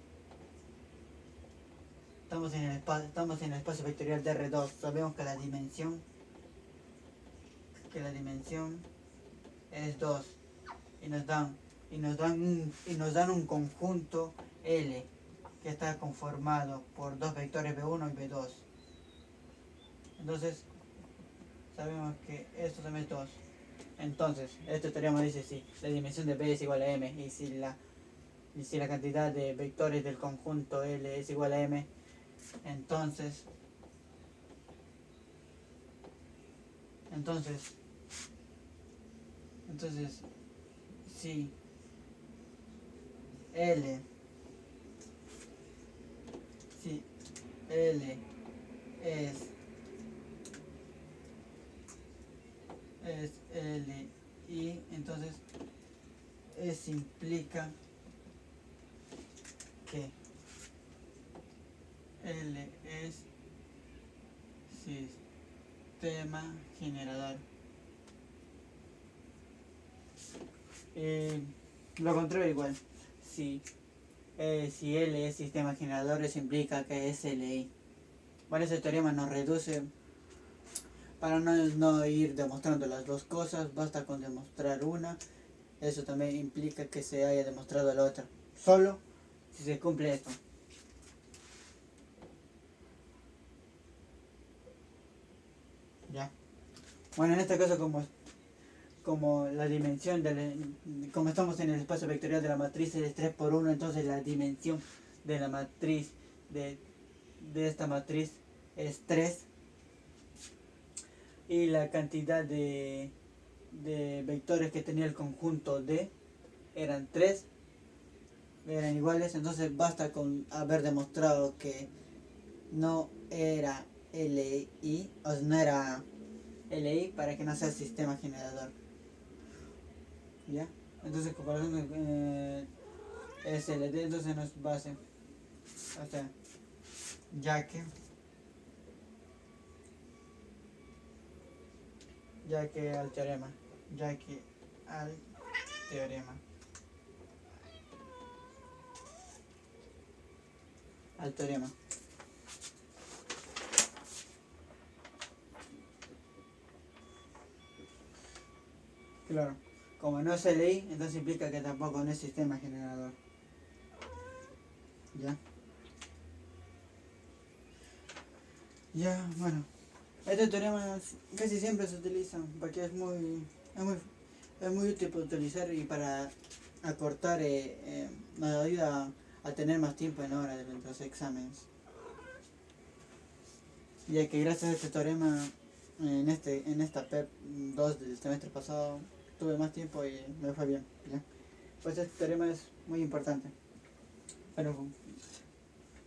estamos en el espacio vectorial de R2, sabemos que la dimensión es 2, y nos dan un conjunto L que está conformado por dos vectores B1 y B2. Entonces sabemos que esto también es 2. Entonces este teorema dice si la dimensión de B es igual a M, y si la cantidad de vectores del conjunto L es igual a M, entonces si L es L, y entonces eso implica que L es sistema generador. Lo contrario igual, si L es sistema generador, eso implica que es LI. Bueno, ese teorema nos reduce, para no ir demostrando las dos cosas, basta con demostrar una. Eso también implica que se haya demostrado la otra, solo si se cumple esto. Ya. Bueno, en este caso, como la dimensión como estamos en el espacio vectorial de la matriz es 3 por 1, entonces la dimensión de la matriz de esta matriz es 3, y la cantidad de vectores que tenía el conjunto D eran 3, eran iguales. Entonces basta con haber demostrado que no era LI, o sea, no era LI, para que no sea sistema generador. ¿Ya? Entonces, comparación SLD, entonces no es base. O sea, ya que al teorema. Al teorema. Claro, como no es LI, entonces implica que tampoco no es sistema generador. Ya, bueno. Este teorema casi siempre se utiliza porque es muy útil para utilizar y para acortar, nos ayuda a tener más tiempo en hora de los exámenes. Ya que gracias a este teorema, en esta PEP 2 del semestre pasado, tuve más tiempo y me fue bien. ¿Ya? Pues este teorema es muy importante. Pero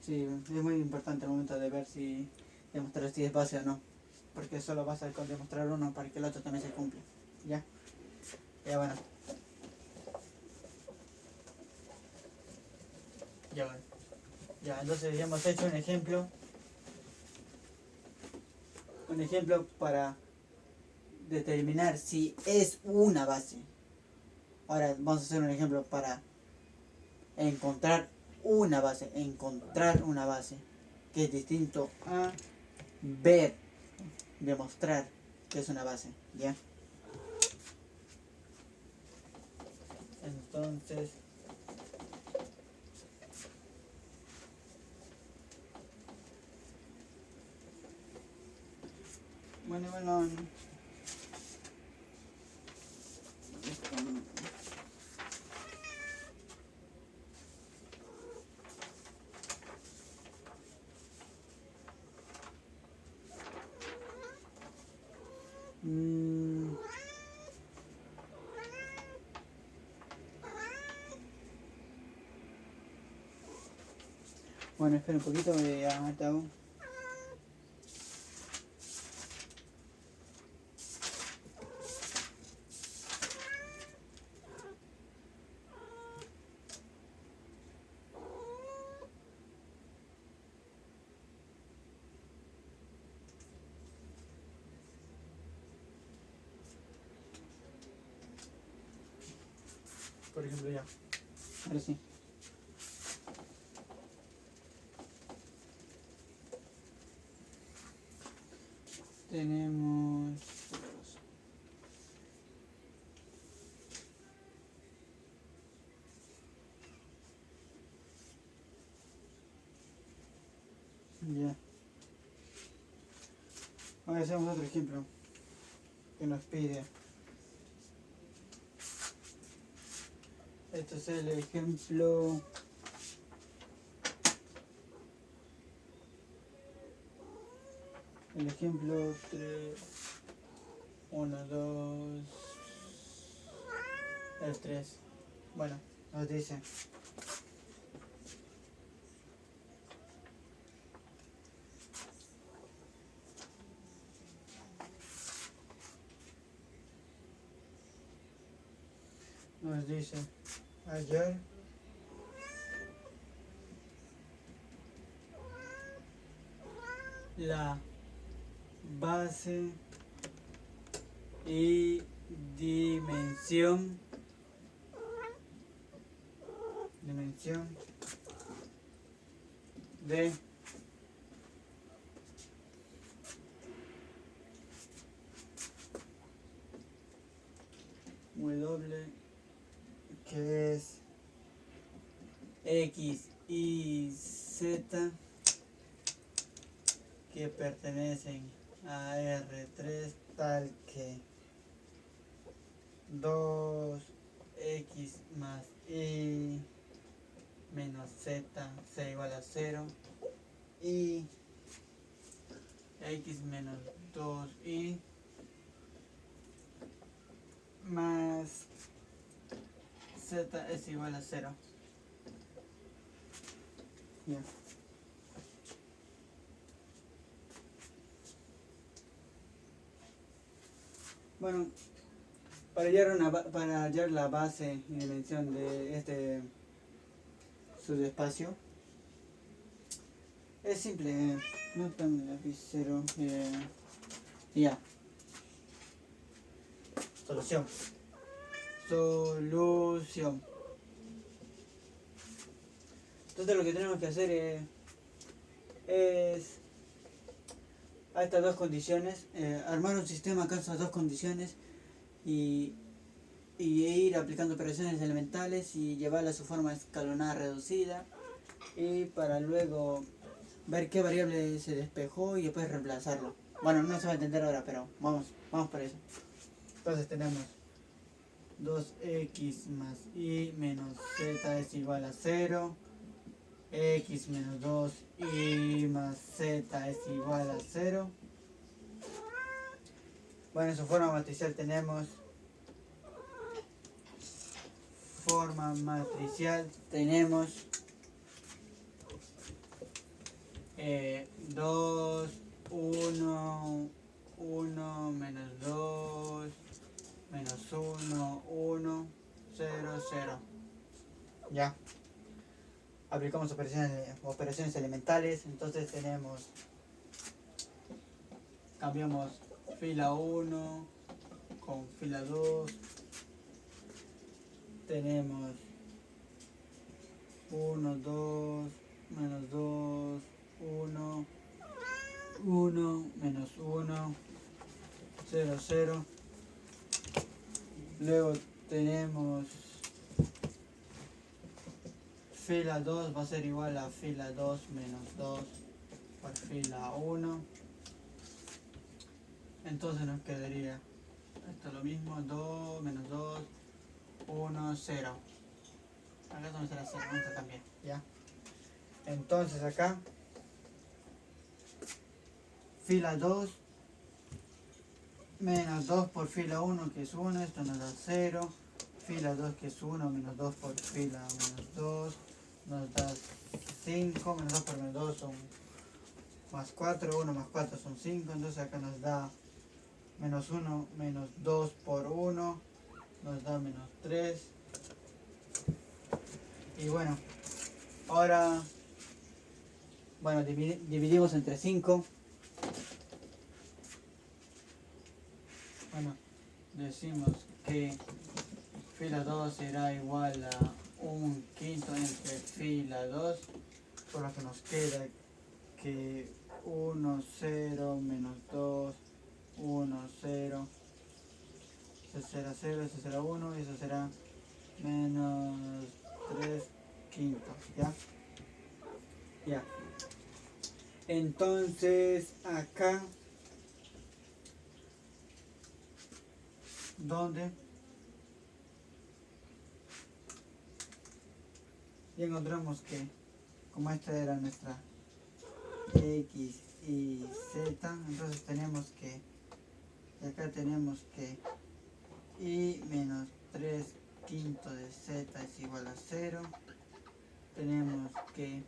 sí, es muy importante el momento de ver si demostrar si es base o no. Porque solo basta con demostrar uno para que el otro también se cumpla. ¿Ya? Ya bueno. Ya, entonces ya hemos hecho un ejemplo para determinar si es una base. Ahora vamos a hacer un ejemplo para encontrar una base, que es distinto a ver, demostrar que es una base, ¿ya? Entonces, bueno, mm, bueno, espera un poquito, ya te hago. Por ejemplo, ya. Ahora sí. Tenemos ya. Ahora hacemos otro ejemplo que nos pide. Este es el ejemplo. El ejemplo 3, 1, 2, el 3. Bueno, nos dice. Nos dice, ayer la base y dimensión de W, que es X y Z, que pertenecen a R3, tal que 2x más y menos z sea igual a 0 y x menos 2y más z es igual a 0. Yeah. Bueno, para hallar la base y dimensión de este subespacio es simple, no tan lapicero. Ya. Solución. Entonces lo que tenemos que hacer es a estas dos condiciones, armar un sistema con esas dos condiciones y ir aplicando operaciones elementales y llevarla a su forma escalonada reducida, y para luego ver qué variable se despejó y después reemplazarlo. Bueno, no se va a entender ahora, pero vamos por eso. Entonces tenemos 2x más y menos z es igual a 0, x menos 2y más z es igual a 0. Bueno, en su forma matricial tenemos 2, 1, 1, menos 2, menos 1, 1, 0, 0. Ya. Aplicamos operaciones elementales, entonces cambiamos fila 1 con fila 2, tenemos 1, 2, menos 2, 1, 1, menos 1, 0, 0. Luego tenemos fila 2 va a ser igual a fila 2 menos 2 por fila 1. Entonces nos quedaría esto es lo mismo, 2 menos 2, 1, 0. Acá no será 0, vamos a cambiar, ¿ya? Entonces acá, fila 2 menos 2 por fila 1 que es 1, esto nos da 0. Fila 2 que es 1 menos 2 por fila menos 2 nos da 5, menos 2 por menos 2 son más 4, 1 más 4 son 5, entonces acá nos da menos 1 menos 2 por 1 nos da menos 3. Y bueno, ahora dividimos entre 5. Bueno, decimos que fila 2 será igual a 1/5 entre fila 2, por lo que nos queda que 1, 0, menos 2, 1, 0, ese será 0, ese será 1 y eso será menos 3/5, ¿ya? Ya. Entonces acá, donde y encontramos que como esta era nuestra x y z, entonces tenemos que, y acá tenemos que y menos 3/5 de z es igual a 0. Tenemos que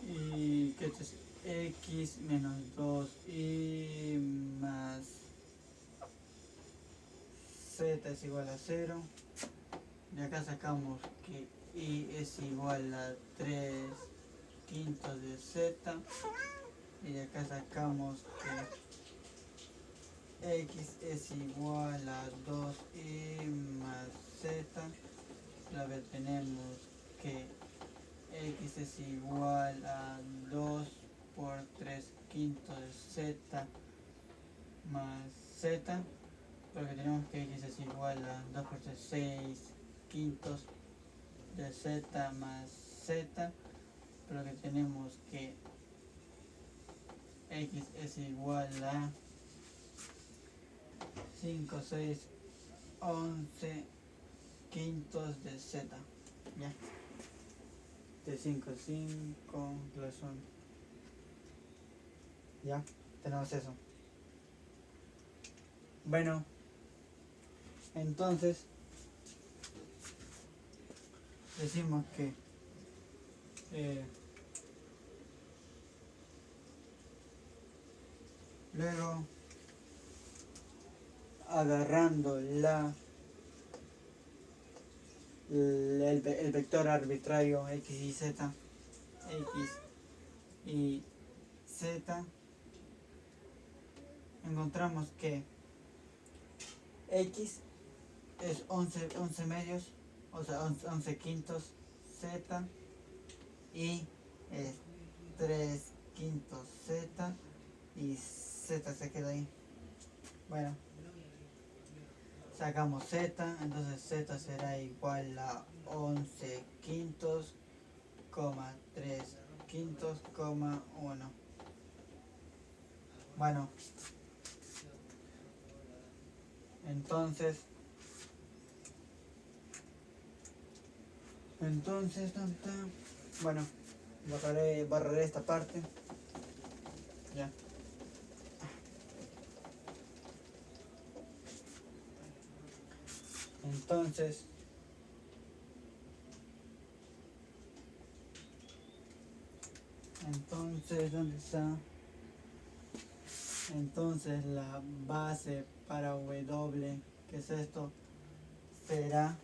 y que esto es x menos 2y más z es igual a 0. De acá sacamos que y es igual a 3/5 de z. Y de acá sacamos que x es igual a 2y más z. La vez tenemos que x es igual a 2 por 3/5 de z más z. Porque tenemos que x es igual a 2 por 3, 6/5 de z más z. Pero que tenemos que x es igual a 5, 6, 11/5 de z, ¿ya? De 5, 5, plus 1, ¿ya? Tenemos eso. Bueno, entonces decimos que luego agarrando el vector arbitrario x y z, encontramos que x es 11 medios, o sea 11/5 z, y es 3/5 z y z se queda ahí. Bueno, sacamos z, entonces z será igual a 11/5, 3/5, 1. Bueno, entonces, ¿dónde está? Bueno, borraré esta parte. Ya. Entonces, ¿dónde está? Entonces la base para W, que es esto, será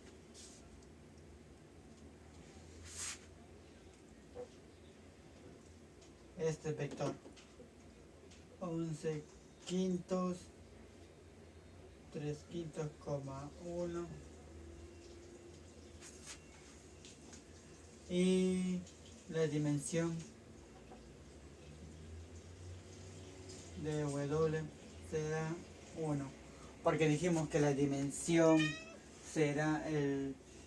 este vector 11/5, 3/5, 1, y la dimensión de W será 1. Porque dijimos que la dimensión será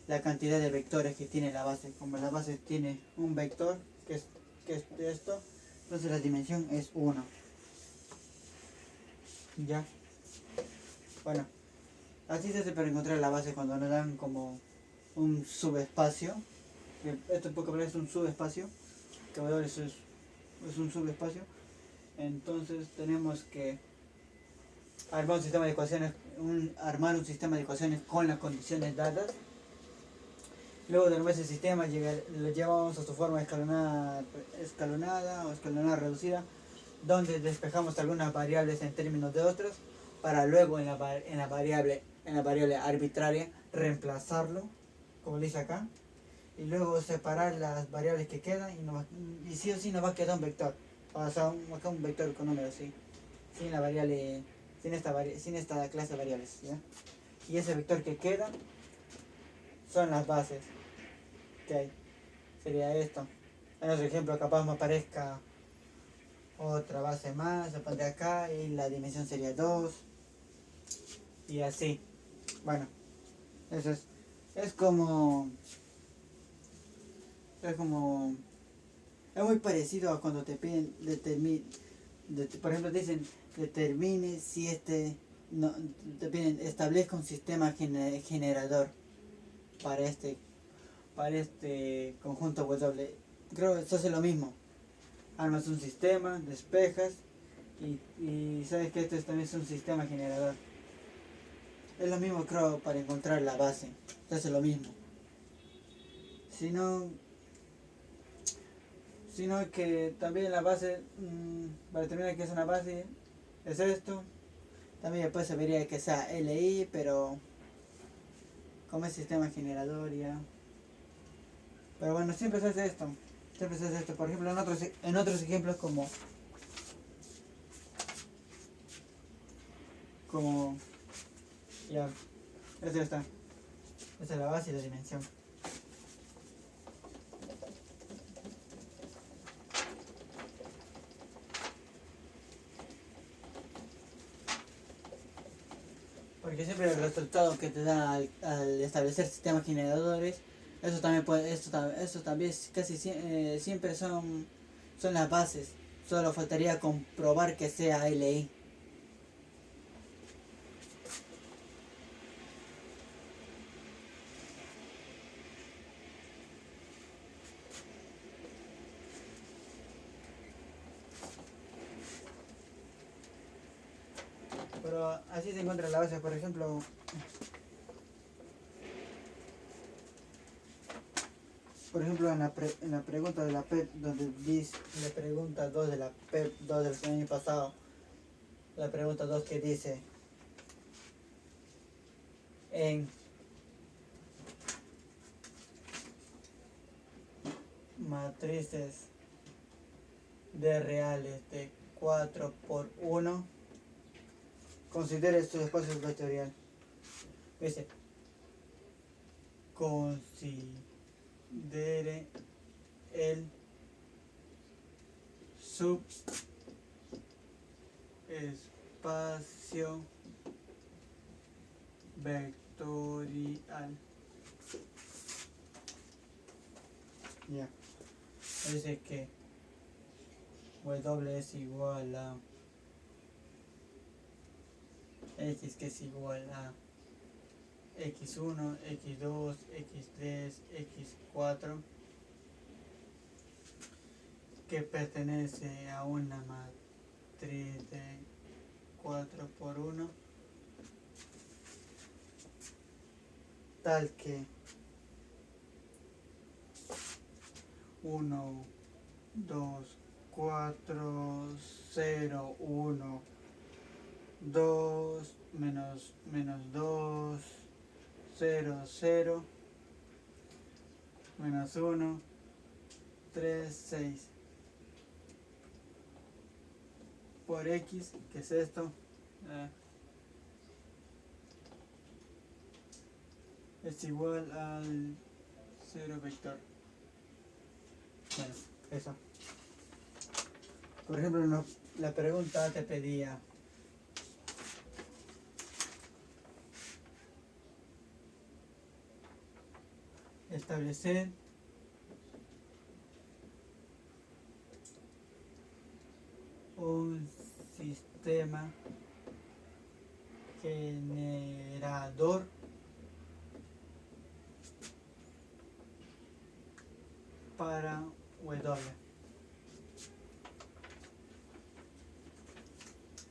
la cantidad de vectores que tiene la base. Como la base tiene un vector, que es esto, entonces la dimensión es 1. ¿Ya? Bueno, así se hace para encontrar la base cuando nos dan como un subespacio. Esto porque es un subespacio, que W es un subespacio. Entonces tenemos que armar un sistema de ecuaciones, armar un sistema de ecuaciones con las condiciones dadas. Luego de armar ese sistema lo llevamos a su forma escalonada o escalonada reducida, donde despejamos algunas variables en términos de otras, para luego en la variable arbitraria reemplazarlo, como dice acá, y luego separar las variables que quedan y sí o sí nos va a quedar un vector. O sea, acá un vector con números, sí, sin la variable, sin esta clase de variables, ¿ya? Y ese vector que queda son las bases que hay. Sería esto. En otro ejemplo capaz me aparezca otra base más, se pondría acá y la dimensión sería 2 y así. Bueno, eso es como es como es muy parecido a cuando te piden por ejemplo te dicen determine si no, te piden establezca un sistema generador para este conjunto W. Creo que eso hace lo mismo. Armas un sistema, despejas y sabes que también es un sistema generador. Es lo mismo, creo, para encontrar la base. Se hace lo mismo. Sino que también la base, para determinar que es una base, es esto. También después se vería que sea LI, pero como es sistema generador ya. Pero bueno, siempre se hace esto. Siempre se hace esto. Por ejemplo, en otros ejemplos como ya, eso está. Esa es la base y la dimensión. Porque siempre el resultado que te da al establecer sistemas generadores, eso también casi siempre son las bases. Solo faltaría comprobar que sea LI. Pero así se encuentra la base, por ejemplo. Por ejemplo, en la pregunta de la PEP, donde le pregunta 2 de la PEP 2 del año pasado, la pregunta 2 que dice, en matrices de reales de 4 por 1, considere estos espacios vectorial. Dice, considere el subespacio vectorial. Ya. Dice que W es igual a X, que es igual a X1, X2, X3, X4, que pertenece a una matriz de 4 por 1, tal que 1, 2, 4, 0, 1, 2, menos 2, 0, 0, menos 1, 3, 6. Por X, que es esto, es igual al 0 vector. Bueno, eso. Por ejemplo, la pregunta te pedía establecer un sistema generador para W.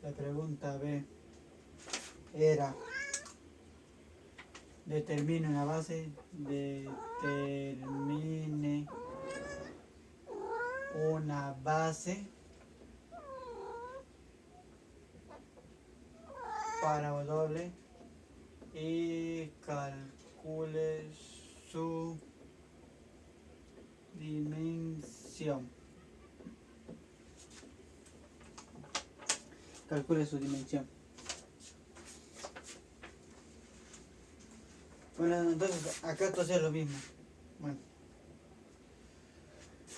La pregunta B era determine una base, determine una base para W y calcule su dimensión. Calcule su dimensión. Bueno, entonces acá todo es lo mismo. Bueno.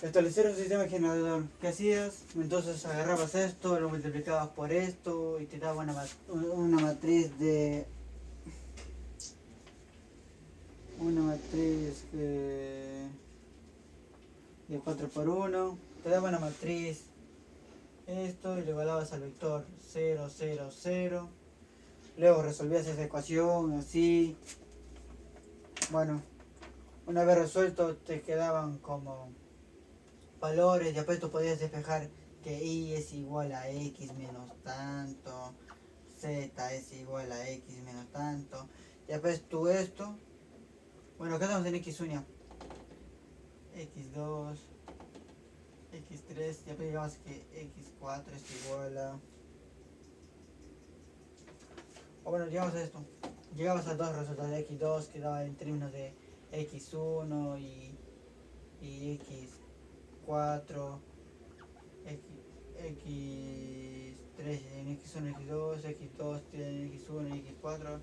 Establecer un sistema generador. ¿Qué hacías? Entonces agarrabas esto, lo multiplicabas por esto y te daba una matriz de... de 4 por 1. Te daba una matriz esto y le igualabas al vector 0, 0, 0. Luego resolvías esa ecuación así. Bueno, una vez resuelto te quedaban como valores, después tú podías despejar que y es igual a x menos tanto, z es igual a x menos tanto, después tú esto, bueno, acá estamos en x1, x2, x3, después llegamos que x4 es igual a... O bueno, llegamos a esto, llegabas a dos resultados de x2 que daba en términos de x1 y x4, x3 en x1, x2, x2 en x1 y x4.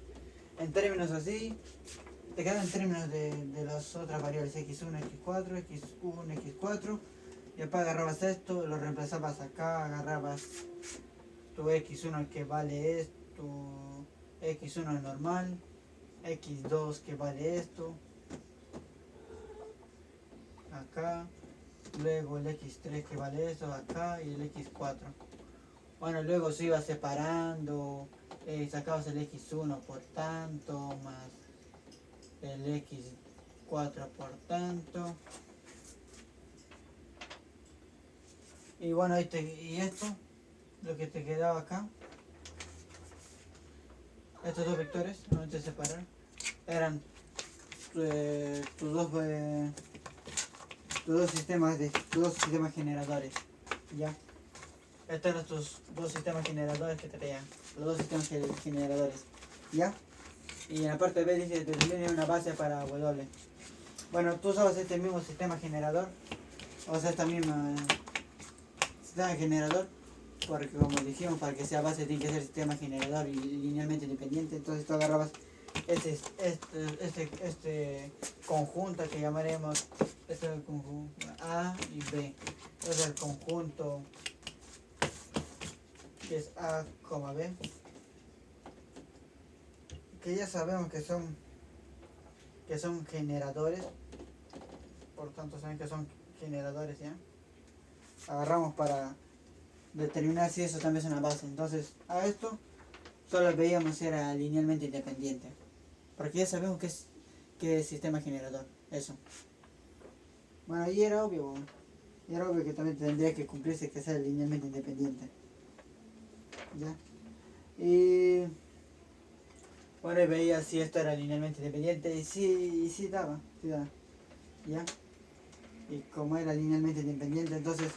En términos así, te quedan en términos de las otras variables x1, x4, x1, x4. Y después agarrabas esto, lo reemplazabas acá, agarrabas tu x1 que vale esto, tu x1 normal, x2 que vale esto, acá, luego el x3 que vale esto, acá, y el x4. Bueno, luego se iba separando, sacabas el x1 por tanto, más el x4 por tanto. Y bueno, y esto, lo que te quedaba acá, estos dos vectores, no te separar, eran tus dos sistemas generadores, ¿ya? Estos eran tus dos sistemas generadores que te pegan, los dos sistemas generadores, ¿ya? Y en la parte B dice determine una base para W. Bueno, tú usabas este mismo sistema generador, o sea, esta misma sistema generador, porque como dijimos, para que sea base tiene que ser sistema generador y linealmente independiente. Entonces tú agarrabas este conjunto que llamaremos este conjunto A y B. Entonces el conjunto que es A, B, que ya sabemos que son generadores, por tanto saben que son generadores, ¿ya? Agarramos para determinar si eso también es una base. Entonces a esto solo veíamos si era linealmente independiente, porque ya sabemos que es sistema generador, eso. Bueno, y era obvio que también tendría que cumplirse que sea linealmente independiente, ¿ya? Y bueno, y veía si esto era linealmente independiente y sí daba, ¿ya? Y como era linealmente independiente, entonces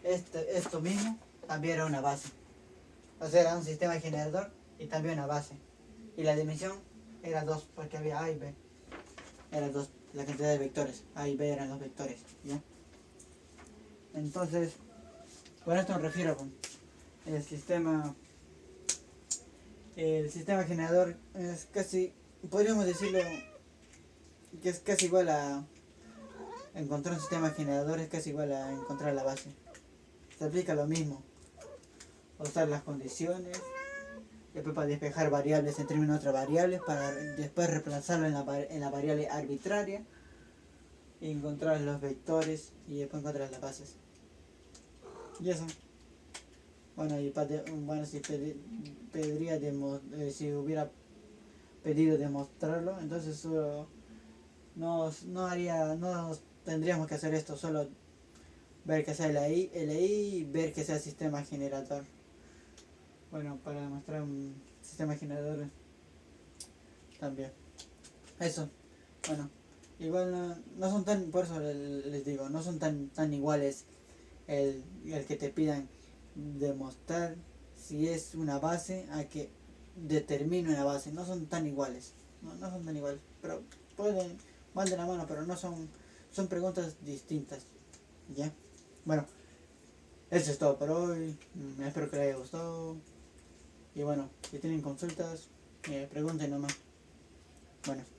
esto mismo también era una base. O sea, era un sistema generador y también una base. Y la dimensión era 2, porque había A y B. Era 2, la cantidad de vectores. A y B eran los vectores, ¿ya? Entonces, con esto me refiero con el sistema generador. Es casi, podríamos decirlo, que es casi igual a encontrar un sistema generador, es casi igual a encontrar la base. Se aplica lo mismo. usar las condiciones, después para despejar variables en términos de otras variables, para después reemplazarlo en la variable arbitraria, y encontrar los vectores y después encontrar las bases. Y eso. Bueno, y bueno, si hubiera pedido demostrarlo, entonces solo no tendríamos que hacer esto, solo ver que sea LI y ver que sea sistema generador. Bueno, para demostrar un sistema generador también. Eso, bueno, igual no son tan, por eso les digo, no son tan iguales el que te pidan demostrar si es una base a que determine una base, no son tan iguales, no son tan iguales, pero van de la mano, pero son preguntas distintas, ¿ya? Bueno, eso es todo por hoy, espero que les haya gustado, y bueno, si tienen consultas, pregunten nomás. Bueno.